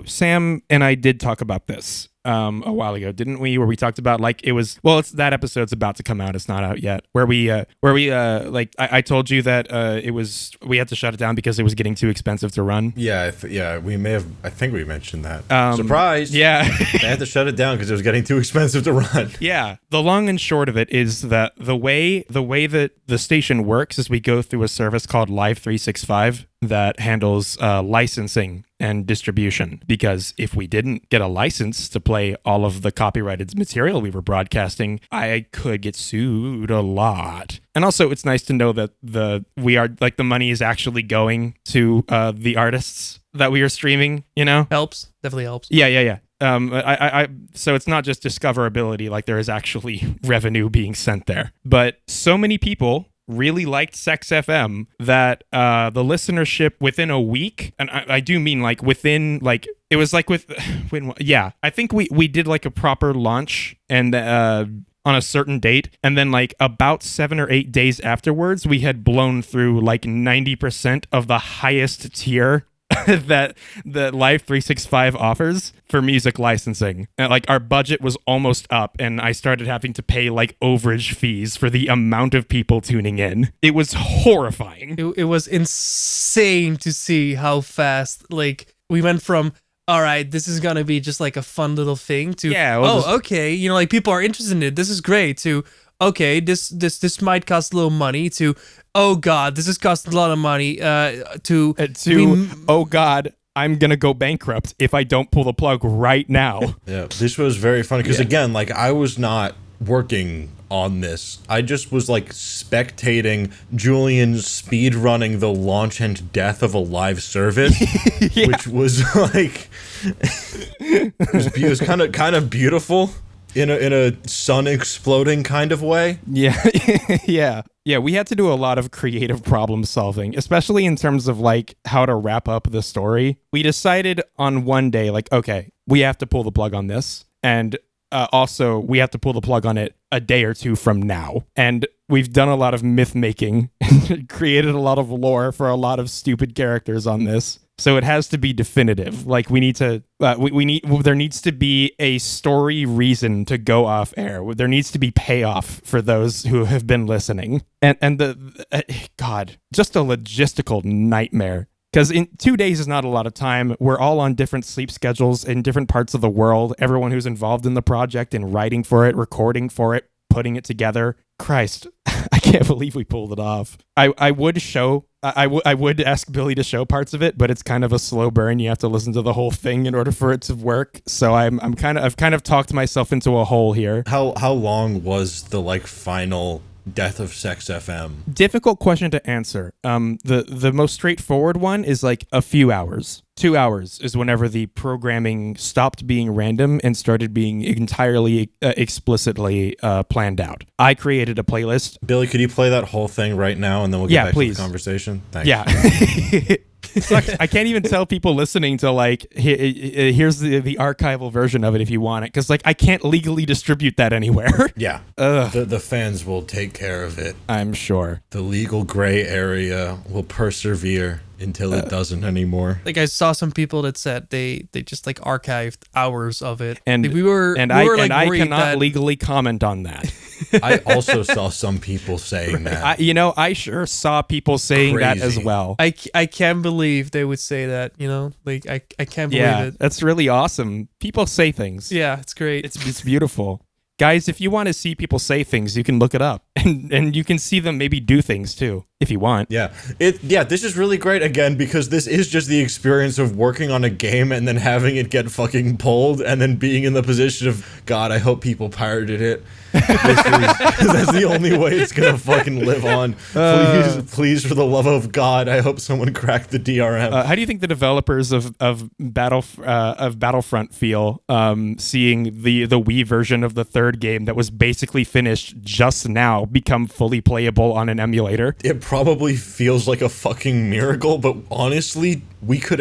Sam and I did talk about this a while ago, didn't we? Where we talked about it's that episode's about to come out. It's not out yet. Where we I told you that we had to shut it down because it was getting too expensive to run. Yeah, we may have. I think we mentioned that. Surprise! Yeah, they had to shut it down because it was getting too expensive to run. Yeah, the long and short of it is that the way that the station works is we go through a service called Live 365 that handles licensing and distribution, because if we didn't get a license to play all of the copyrighted material we were broadcasting, I could get sued a lot. And also, it's nice to know that the money is actually going to the artists that we are streaming, Definitely helps. Yeah. So it's not just discoverability, like there is actually revenue being sent there. But so many people really liked SexFM that the listenership within a week, and I do mean within it was I think we did a proper launch and on a certain date, and then about 7 or 8 days afterwards we had blown through 90% of the highest tier that the Live 365 offers for music licensing. And, our budget was almost up, and I started having to pay overage fees for the amount of people tuning in. It was horrifying. It was insane to see how fast we went from, all right, this is gonna be just a fun little thing, to okay, people are interested in it, this is great, to okay, this might cost a little money, to oh god, this is costing a lot of money, oh god, I'm gonna go bankrupt if I don't pull the plug right now. Yeah, this was very funny because again, I was not working on this. I just was spectating Julian speed running the launch and death of a live service, which was it was kind of beautiful in a sun exploding kind of way. Yeah. We had to do a lot of creative problem solving, especially in terms of how to wrap up the story. We decided on one day, okay, we have to pull the plug on this, and also we have to pull the plug on it a day or two from now. And we've done a lot of myth making, created a lot of lore for a lot of stupid characters on this. So it has to be definitive. We need to, there needs to be a story reason to go off air. There needs to be payoff for those who have been listening. And just a logistical nightmare. Because in 2 days is not a lot of time. We're all on different sleep schedules in different parts of the world. Everyone who's involved in the project and writing for it, recording for it, putting it together. Christ, I can't believe we pulled it off. I would ask Billy to show parts of it, but it's kind of a slow burn. You have to listen to the whole thing in order for it to work. So I've kind of talked myself into a hole here. How long was the like final death of SexFM? Difficult question to answer. The most straightforward one is like a few hours. 2 hours is whenever the programming stopped being random and started being entirely explicitly planned out. I created a playlist. Billy, could you play that whole thing right now, and then we'll get back to the conversation? Thanks. Yeah. I can't even tell people listening to like, here's the archival version of it if you want it, because like I can't legally distribute that anywhere. Yeah. The fans will take care of it. I'm sure. The legal gray area will persevere until it doesn't anymore. Like I saw some people that said they just like archived hours of it, and like, we were I cannot legally comment on that. I also saw some people saying that. I sure saw people saying that as well. I can't believe they would say that. Like I can't believe it. That's really awesome. People say things. Yeah, it's great. It's beautiful. Guys, if you want to see people say things, you can look it up, and you can see them maybe do things too, if you want. Yeah, this is really great again because this is just the experience of working on a game and then having it get fucking pulled, and then being in the position of God, I hope people pirated it. That's the only way it's gonna fucking live on. Please, for the love of God, I hope someone cracked the DRM. How do you think the developers of Battlefront feel seeing the Wii version of the third game that was basically finished just now become fully playable on an emulator? It probably feels like a fucking miracle, but honestly, we could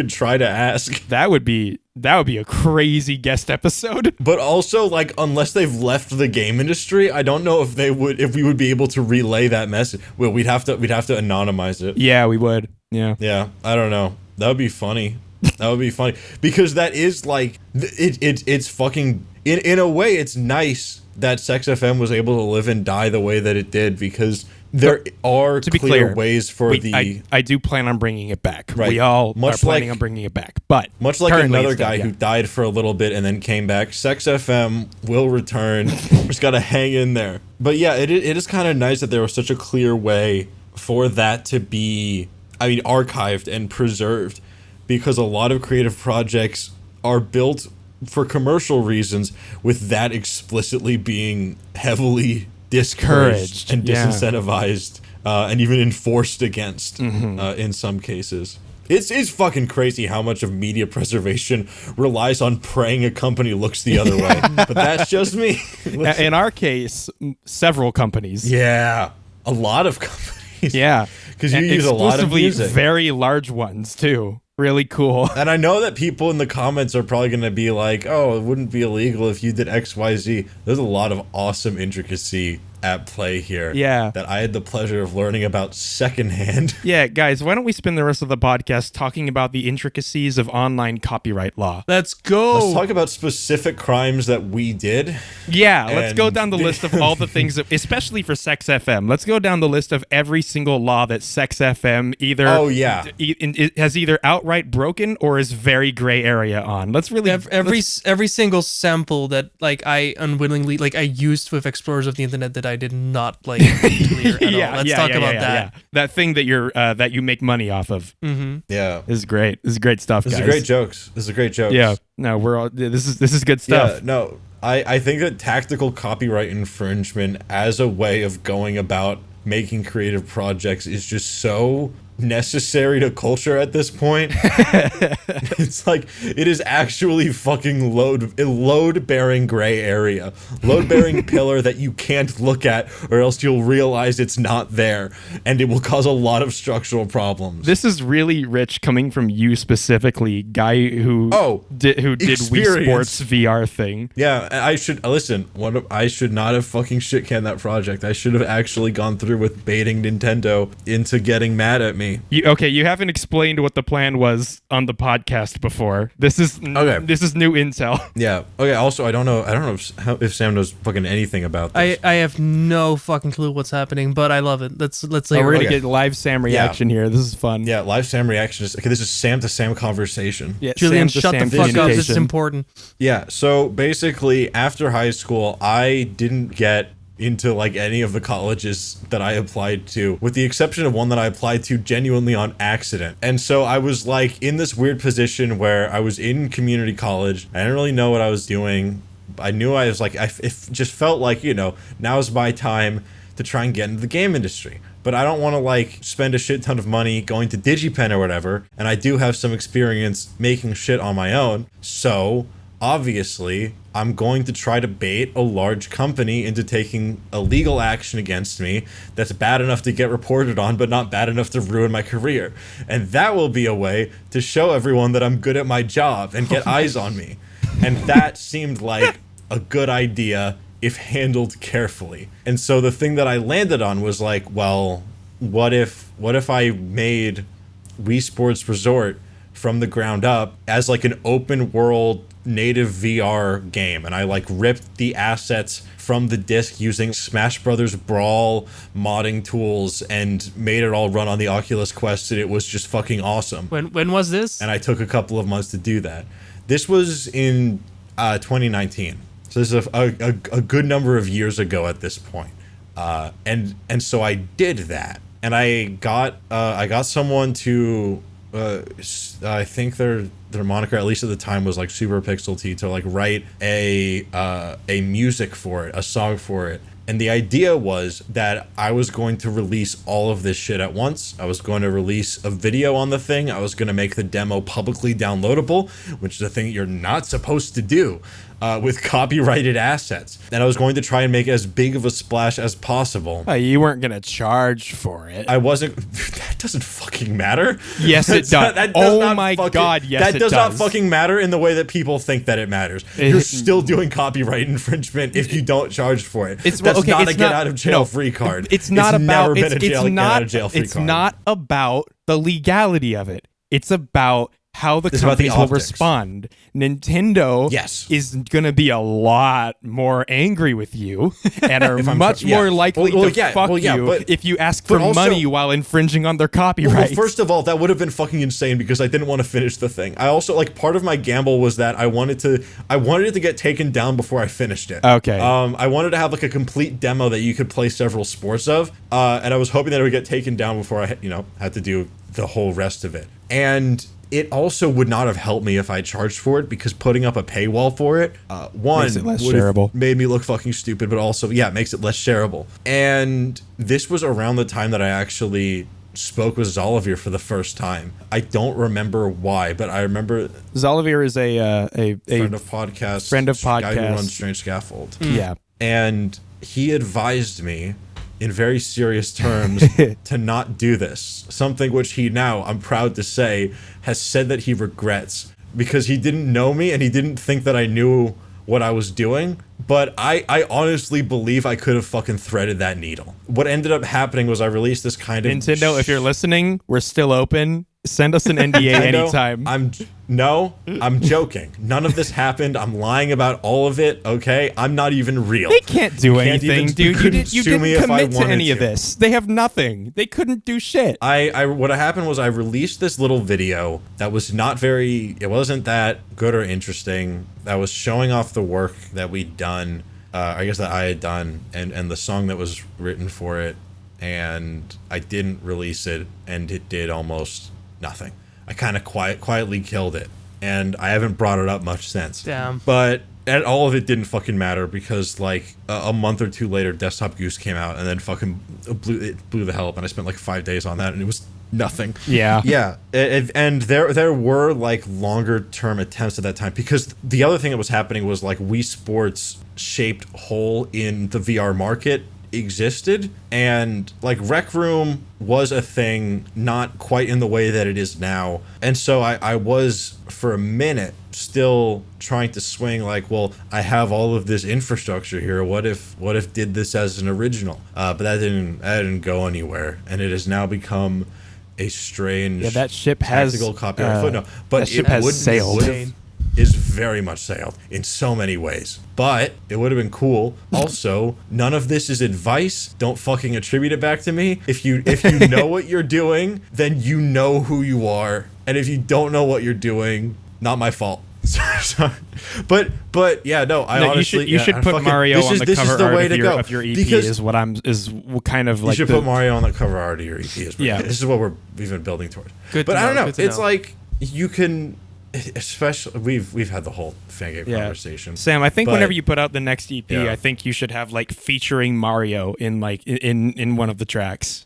try to ask. That would be a crazy guest episode. But also, like, unless they've left the game industry, I don't know if we would be able to relay that message. Well, we'd have to anonymize it. Yeah, we would. Yeah. Yeah, I don't know. That would be funny. Because that is like it's fucking in a way it's nice that SexFM was able to live and die the way that it did, because there are clear ways for I do plan on bringing it back. Right. We all are planning on bringing it back. But much like another guy who died for a little bit and then came back, SexFM will return. Just got to hang in there. But yeah, it is kind of nice that there was such a clear way for that to be, archived and preserved, because a lot of creative projects are built for commercial reasons with that explicitly being heavily discouraged and disincentivized and even enforced against in some cases. It's fucking crazy how much of media preservation relies on praying a company looks the other way. But that's just me. In our case, several companies. Yeah, a lot of companies. Yeah. Because you use a lot of music. Very large ones, too. Really cool. And I know that people in the comments are probably going to be like, oh, it wouldn't be illegal if you did XYZ. There's a lot of awesome intricacy at play here. Yeah. That I had the pleasure of learning about secondhand. Yeah, guys, why don't we spend the rest of the podcast talking about the intricacies of online copyright law? Let's go. Let's talk about specific crimes that we did. Yeah, let's go down the list of all the things, especially for SexFM. Let's go down the list of every single law that SexFM has either outright broken or is very gray area on. Let's really every single sample that I unwillingly I used with explorers of the internet that I did not clear at all. Let's talk about that. Yeah. That thing that that you make money off of. Mm-hmm. Yeah, this is great. This is great stuff. This is great jokes. Yeah, no, this is good stuff. Yeah, no, I think that tactical copyright infringement as a way of going about making creative projects is just so necessary to culture at this point. It's like it is actually fucking load-bearing gray area, load-bearing pillar that you can't look at or else you'll realize it's not there, and it will cause a lot of structural problems. This is really rich coming from you specifically, guy who did Wii Sports VR thing. Yeah, I should listen. I should not have fucking shit-canned that project. I should have actually gone through with baiting Nintendo into getting mad at me. You haven't explained what the plan was on the podcast before. This is new intel. Yeah. Okay. Also, I don't know if Sam knows fucking anything about this. I have no fucking clue what's happening, but I love it. Let's we're gonna get live Sam reaction here. This is fun. Yeah, live Sam reaction. This is Sam to Sam conversation. Yeah, Julian, shut the fuck up. This is important. Yeah. So basically, after high school, I didn't get into like any of the colleges that I applied to, with the exception of one that I applied to genuinely on accident. And so I was like in this weird position where I was in community college. I didn't really know what I was doing. I knew I was like, it just felt like, now's my time to try and get into the game industry. But I don't want to like spend a shit ton of money going to DigiPen or whatever. And I do have some experience making shit on my own. So obviously I'm going to try to bait a large company into taking a legal action against me that's bad enough to get reported on, but not bad enough to ruin my career. And that will be a way to show everyone that I'm good at my job and get eyes on me. And that seemed like a good idea if handled carefully. And so the thing that I landed on was like, well, what if I made Wii Sports Resort from the ground up as like an open world native VR game, and I like ripped the assets from the disc using Smash Brothers Brawl modding tools and made it all run on the Oculus Quest, and it was just fucking awesome. When was this? And I took a couple of months to do that. This was in 2019. So this is a good number of years ago at this point. And so I did that, and I got someone to I think their moniker, at least at the time, was like Super Pixel T, to like write a music for it, a song for it. And the idea was that I was going to release all of this shit at once. I was going to release a video on the thing. I was going to make the demo publicly downloadable, which is a thing you're not supposed to do with copyrighted assets. And I was going to try and make as big of a splash as possible. You weren't going to charge for it. I wasn't. That doesn't fucking matter. Yes, it does. Oh my God, yes, it does. That does not fucking matter in the way that people think that it matters. You're still doing copyright infringement if you don't charge for it. That's not a get out of jail free card. It's not about get out of jail free card. It's not about the legality of it. It's about how the companies will respond. Nintendo is going to be a lot more angry with you and are much more likely to fuck you if you ask for money while infringing on their copyright. Well, first of all, that would have been fucking insane because I didn't want to finish the thing. I also, like, part of my gamble was that I wanted it to get taken down before I finished it. Okay. I wanted to have like a complete demo that you could play several sports of, and I was hoping that it would get taken down before I, had to do the whole rest of it. And it also would not have helped me if I charged for it, because putting up a paywall for it, one, makes it less would shareable. have made me look fucking stupid, but also, it makes it less shareable. And this was around the time that I actually spoke with Zolivir for the first time. I don't remember why, but I remember Zolivir is a friend of podcast, guy who runs Strange Scaffold. Yeah, and he advised me in very serious terms to not do this. Something which he now, I'm proud to say, has said that he regrets, because he didn't know me and he didn't think that I knew what I was doing. But I honestly believe I could have fucking threaded that needle. What ended up happening was I released this kind of... Nintendo, if you're listening, we're still open. Send us an NDA anytime. I'm joking. None of this happened. I'm lying about all of it, okay? I'm not even real. They can't do anything, dude. You didn't commit to any of this. They have nothing. They couldn't do shit. What happened was I released this little video that was it wasn't that good or interesting. That was showing off the work that we'd done, I guess that I had done, and the song that was written for it. And I didn't release it, and it did almost nothing. I kind of quietly killed it, and I haven't brought it up much since. Damn. But all of it didn't fucking matter, because like a month or two later, Desktop Goose came out, and then fucking blew the hell up, and I spent like 5 days on that, and it was nothing. Yeah. Yeah. And there were like longer term attempts at that time, because the other thing that was happening was like Wii Sports shaped hole in the VR market existed, and like Rec Room was a thing, not quite in the way that it is now. And so I was for a minute still trying to swing like, well, I have all of this infrastructure here, what if did this as an original, but that didn't go anywhere, and it has now become a strange that ship tactical has copyright footnote. But that ship has sailed. Is very much sailed in so many ways, but it would have been cool. Also, none of this is advice. Don't fucking attribute it back to me. If you know what you're doing, then you know who you are, and if you don't know what you're doing, not my fault. Sorry. But yeah, no. I No, honestly you should put Mario on the cover art of your EP. Because is kind of like you should put Mario on the cover art of your EP. Yeah, this is what we've been building towards. Good but to I don't know, know. good to It's know. like you can, especially we've had the whole fan game conversation. Sam, I think but- whenever you put out the next EP, Yeah. I think you should have like featuring Mario in like in one of the tracks.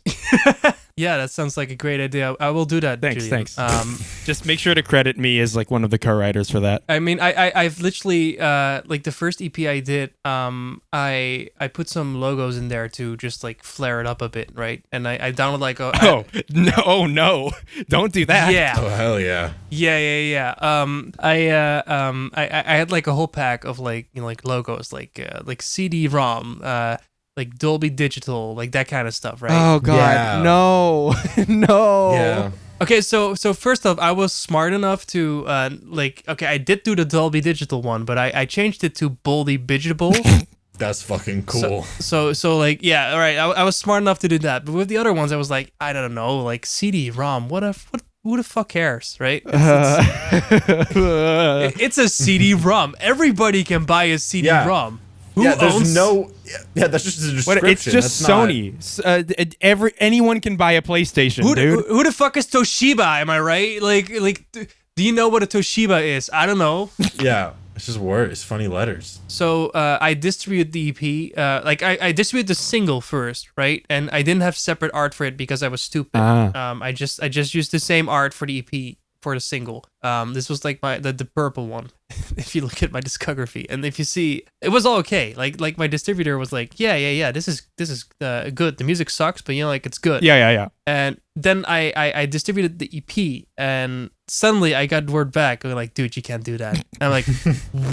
Yeah, that sounds like a great idea. I will do that. Thanks, Julian. thanks. Just make sure to credit me as like one of the co-writers for that. I mean, I've literally like the first EP I did. I put some logos in there to just like flare it up a bit, right? And I downloaded like No, don't do that. yeah. Oh hell yeah! Yeah. I had like a whole pack of like like logos, like CD-ROM, like Dolby Digital, like that kind of stuff, right? Oh God, Yeah. no, no. Yeah. Okay, so first off, I was smart enough to I did do the Dolby Digital one, but I changed it to Boldy Digital. That's fucking cool. So like yeah, all right. I was smart enough to do that, but with the other ones, I was like, I don't know, like CD-ROM. Who the fuck cares, right? It's a CD-ROM. Everybody can buy a CD-ROM. Who there's owns? that's just a description. But it's just That's not- Sony. Anyone can buy a PlayStation, Who dude. the fuck is Toshiba? Am I right? Like, do you know what a Toshiba is? I don't know. Yeah, it's just words. It's funny letters. So I distribute the EP. I distribute the single first, right? And I didn't have separate art for it because I was stupid. I just used the same art for the EP for the single. This was like the purple one. If you look at my discography, and if you see, it was all okay. Like my distributor was like, yeah. This is good. The music sucks, but like it's good. Yeah. And then I distributed the EP, and suddenly I got word back going like, dude, you can't do that. And I'm like,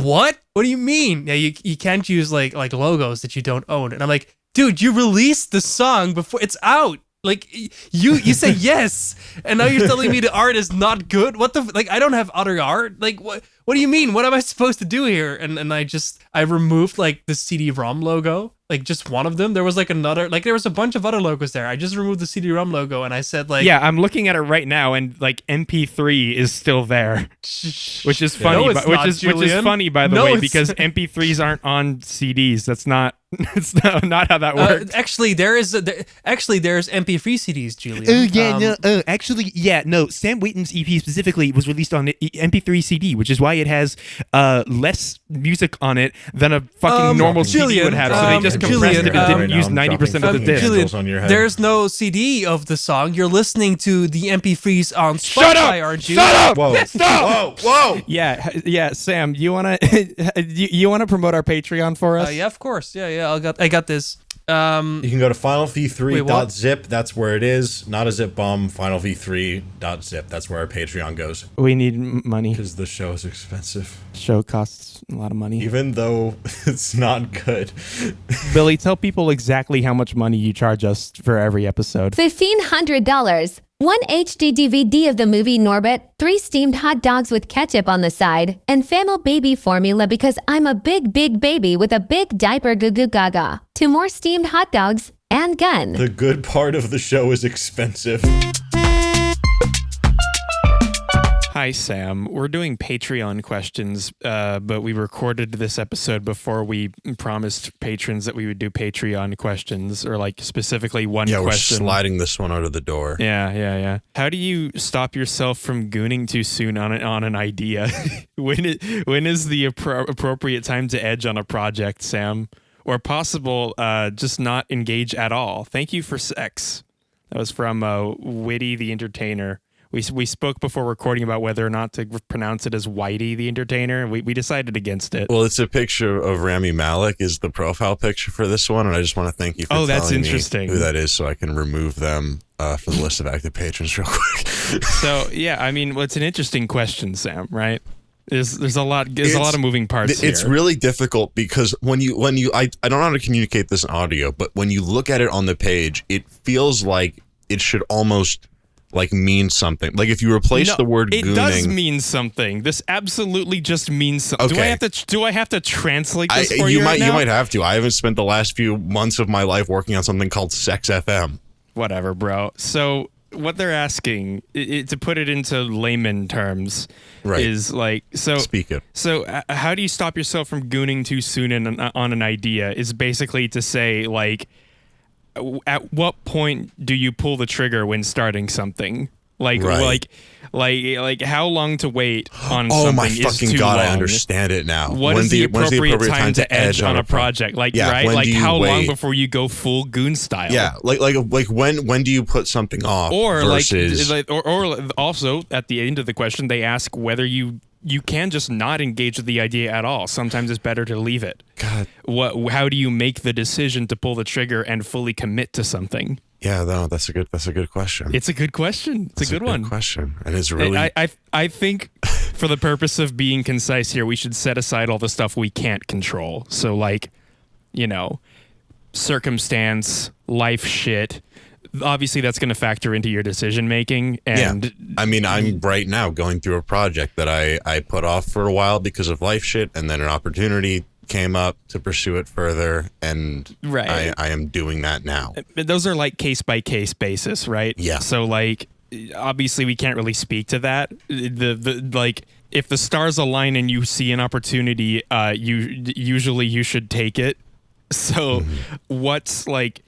what? What do you mean? Yeah, you can't use like logos that you don't own. And I'm like, dude, you released the song before it's out. Like you say yes, and now you're telling me the art is not good. What the I don't have other art. Like what do you mean? What am I supposed to do here? And I removed like the CD-ROM logo, like just one of them. There was like another, like there was a bunch of other logos there. I just removed the CD-ROM logo, and I said like, Yeah, I'm looking at it right now, and like MP3 is still there, which is funny. No, it's not, which is Julian. funny, by the No, way, it's- because MP3s aren't on CDs. That's not. It's not how that works. actually there's MP3 CDs, Julian. No. Sam Waitin's EP specifically was released on MP3 CD, which is why it has less music on it than a fucking normal CD Julian, would have. So they just compressed Julian, it and didn't right now use I'm 90% of the dropping disc. fucking handles on your head. There's no CD of the song. You're listening to the MP3s on Spotify, Shut up! aren't you? Shut up! Whoa! Stop! Whoa! Yeah. Sam, you wanna you wanna promote our Patreon for us? Yeah, of course. Yeah. I got this. You can go to finalv3.zip. Wait, That's where it is. Not a zip bomb. Finalv3.zip. That's where our Patreon goes. We need money. Because the show is expensive. Show costs a lot of money. Even though it's not good. Billy, tell people exactly how much money you charge us for every episode. $1,500. 1 HD DVD of the movie Norbit, 3 steamed hot dogs with ketchup on the side, and Famo baby formula because I'm a big baby with a big diaper goo goo gaga. 2 more steamed hot dogs and gun. The good part of the show is expensive. Hi, Sam. We're doing Patreon questions, but we recorded this episode before we promised patrons that we would do Patreon questions, or like specifically one question. sliding this one out of the door. Yeah. How do you stop yourself from gooning too soon on an idea? when is the appropriate time to edge on a project, Sam? Or possible, just not engage at all? Thank you for sex. That was from Witty the Entertainer. We spoke before recording about whether or not to pronounce it as Whitey the Entertainer. We decided against it. Well, it's a picture of Rami Malek is the profile picture for this one, and I just want to thank you for that's telling interesting. me who that is so I can remove them from the list of active patrons real quick. So, yeah, I mean, it's an interesting question, Sam, right? There's a lot of moving parts It's here. really difficult because when you I don't know how to communicate this in audio, but when you look at it on the page, it feels like it should almost like mean something. Like if you replace the word gooning. It does mean something. This absolutely just means something. Okay. Do I have to translate this for you you right now? You might have to. I haven't spent the last few months of my life working on something called SexFM. Whatever, bro. So what they're asking, to put it into layman terms, Right. is like, so Speak it. So how do you stop yourself from gooning too soon on an idea? Is basically to say, like, at what point do you pull the trigger when starting something? Like, Right. like how long to wait on Oh something my is fucking too God, long. I understand it now. What is the appropriate time to edge on a project? Like, Yeah, right? when Like, do you how long wait? before you go full goon style? Yeah, like when do you put something off? Or versus, or also at the end of the question, they ask whether you can just not engage with the idea at all. Sometimes it's better to leave it. God. How do you make the decision to pull the trigger and fully commit to something? Yeah, no, that's a good question. It's a good question. It's That's a good one. question, and it's really I think for the purpose of being concise here, we should set aside all the stuff we can't control. So, like, you know, circumstance, life shit. Obviously, that's going to factor into your decision making. And yeah. I mean, I'm right now going through a project that I put off for a while because of life shit, and then an opportunity came up to pursue it further, and Right. I am doing that now. those are like case by case basis, right? Yeah. So, like, obviously, we can't really speak to that. The like, if the stars align and you see an opportunity, you should take it. So, what's like?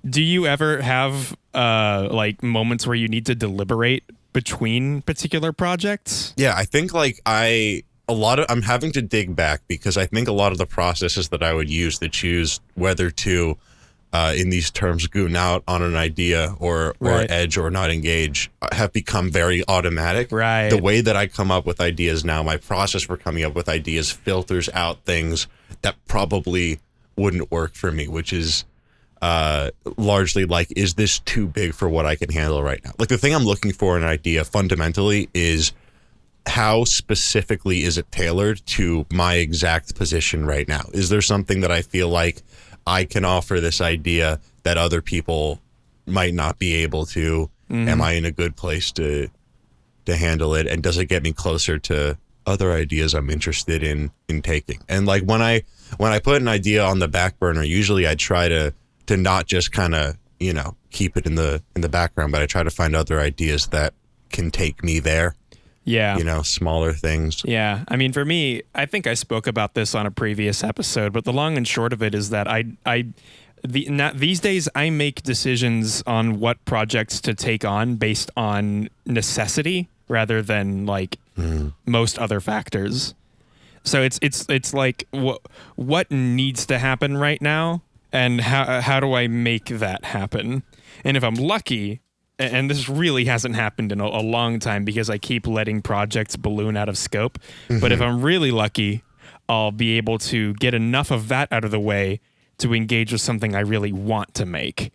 Do you ever have like moments where you need to deliberate between particular projects? Yeah, I think like I'm having to dig back because I think a lot of the processes that I would use to choose whether to, in these terms, goon out on an idea or Right. edge or not engage have become very automatic. Right. The way that I come up with ideas now, my process for coming up with ideas filters out things that probably wouldn't work for me, which is largely like, is this too big for what I can handle right now? Like, the thing I'm looking for in an idea fundamentally is how specifically is it tailored to my exact position right now? Is there something that I feel like I can offer this idea that other people might not be able to? Am I in a good place to handle it? And does it get me closer to other ideas I'm interested in taking? And like when I put an idea on the back burner, usually I try to not just kind of, you know, keep it in the background, but I try to find other ideas that can take me there. Yeah. You know, smaller things. Yeah. I mean, for me, I think I spoke about this on a previous episode, but the long and short of it is that these days I make decisions on what projects to take on based on necessity rather than like most other factors. So it's like what needs to happen right now, and how do I make that happen? And if I'm lucky, and this really hasn't happened in a long time because I keep letting projects balloon out of scope. But if I'm really lucky, I'll be able to get enough of that out of the way to engage with something I really want to make.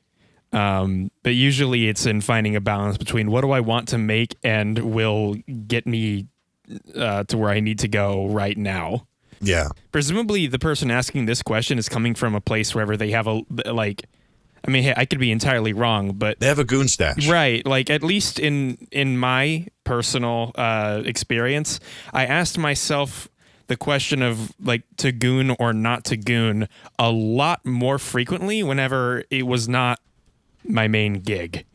But usually it's in finding a balance between what do I want to make and will get me to where I need to go right now. Yeah. Presumably the person asking this question is coming from a place wherever they have I mean, hey, I could be entirely wrong, but They have a goon stash. right, like at least in my personal experience, I asked myself the question of like to goon or not to goon a lot more frequently whenever it was not my main gig.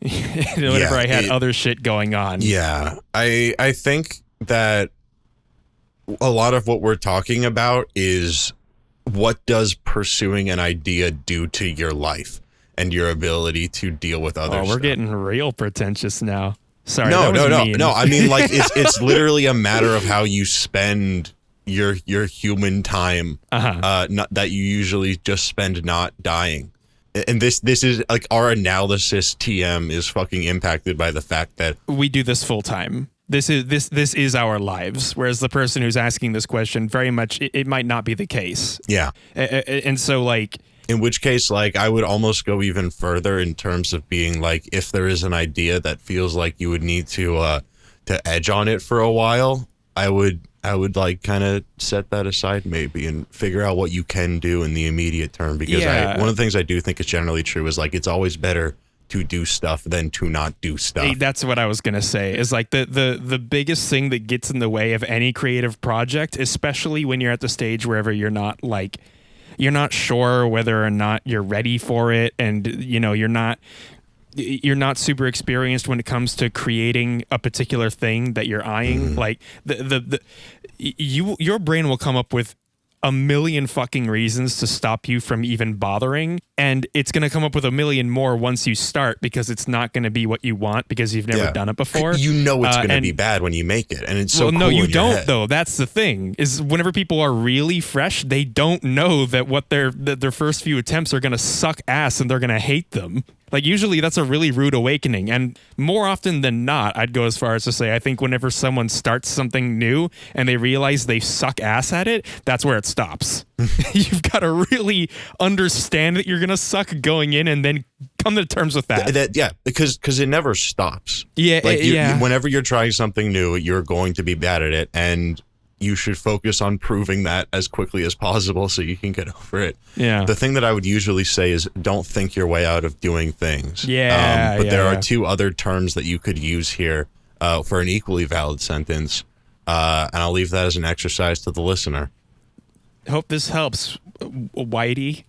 Whenever I had other shit going on. Yeah. I think that a lot of what we're talking about is what does pursuing an idea do to your life and your ability to deal with others. Oh, we're getting real pretentious now. Sorry. No. Mean. No, I mean, like, it's literally a matter of how you spend your human time, not that you usually just spend not dying. And this is like our analysis TM is fucking impacted by the fact that we do this full time. This is our lives. Whereas the person who's asking this question, very much, it might not be the case. Yeah. And so, like, in which case, like, I would almost go even further in terms of being like, if there is an idea that feels like you would need to edge on it for a while, I would like kind of set that aside maybe and figure out what you can do in the immediate term, because one of the things I do think is generally true is like, it's always better to do stuff than to not do stuff. That's what I was gonna say. Is like the biggest thing that gets in the way of any creative project, especially when you're at the stage wherever you're not sure whether or not you're ready for it, and you know you're not you're not super experienced when it comes to creating a particular thing that you're eyeing. Like your brain will come up with a million fucking reasons to stop you from even bothering, and it's going to come up with a million more once you start, because it's not going to be what you want because you've never done it before. You know it's going to be bad when you make it, and it's so cool. No, you in your don't head. though. That's the thing, is whenever people are really fresh, they don't know that their first few attempts are going to suck ass and they're going to hate them. Like, usually that's a really rude awakening. And more often than not, I'd go as far as to say, I think whenever someone starts something new and they realize they suck ass at it, that's where it stops. You've got to really understand that you're going to suck going in and then come to terms with that. Because it never stops. Yeah, like whenever you're trying something new, you're going to be bad at it. And you should focus on proving that as quickly as possible so you can get over it. Yeah. The thing that I would usually say is don't think your way out of doing things. Yeah. But there are two other terms that you could use here for an equally valid sentence. And I'll leave that as an exercise to the listener. Hope this helps, Whitey.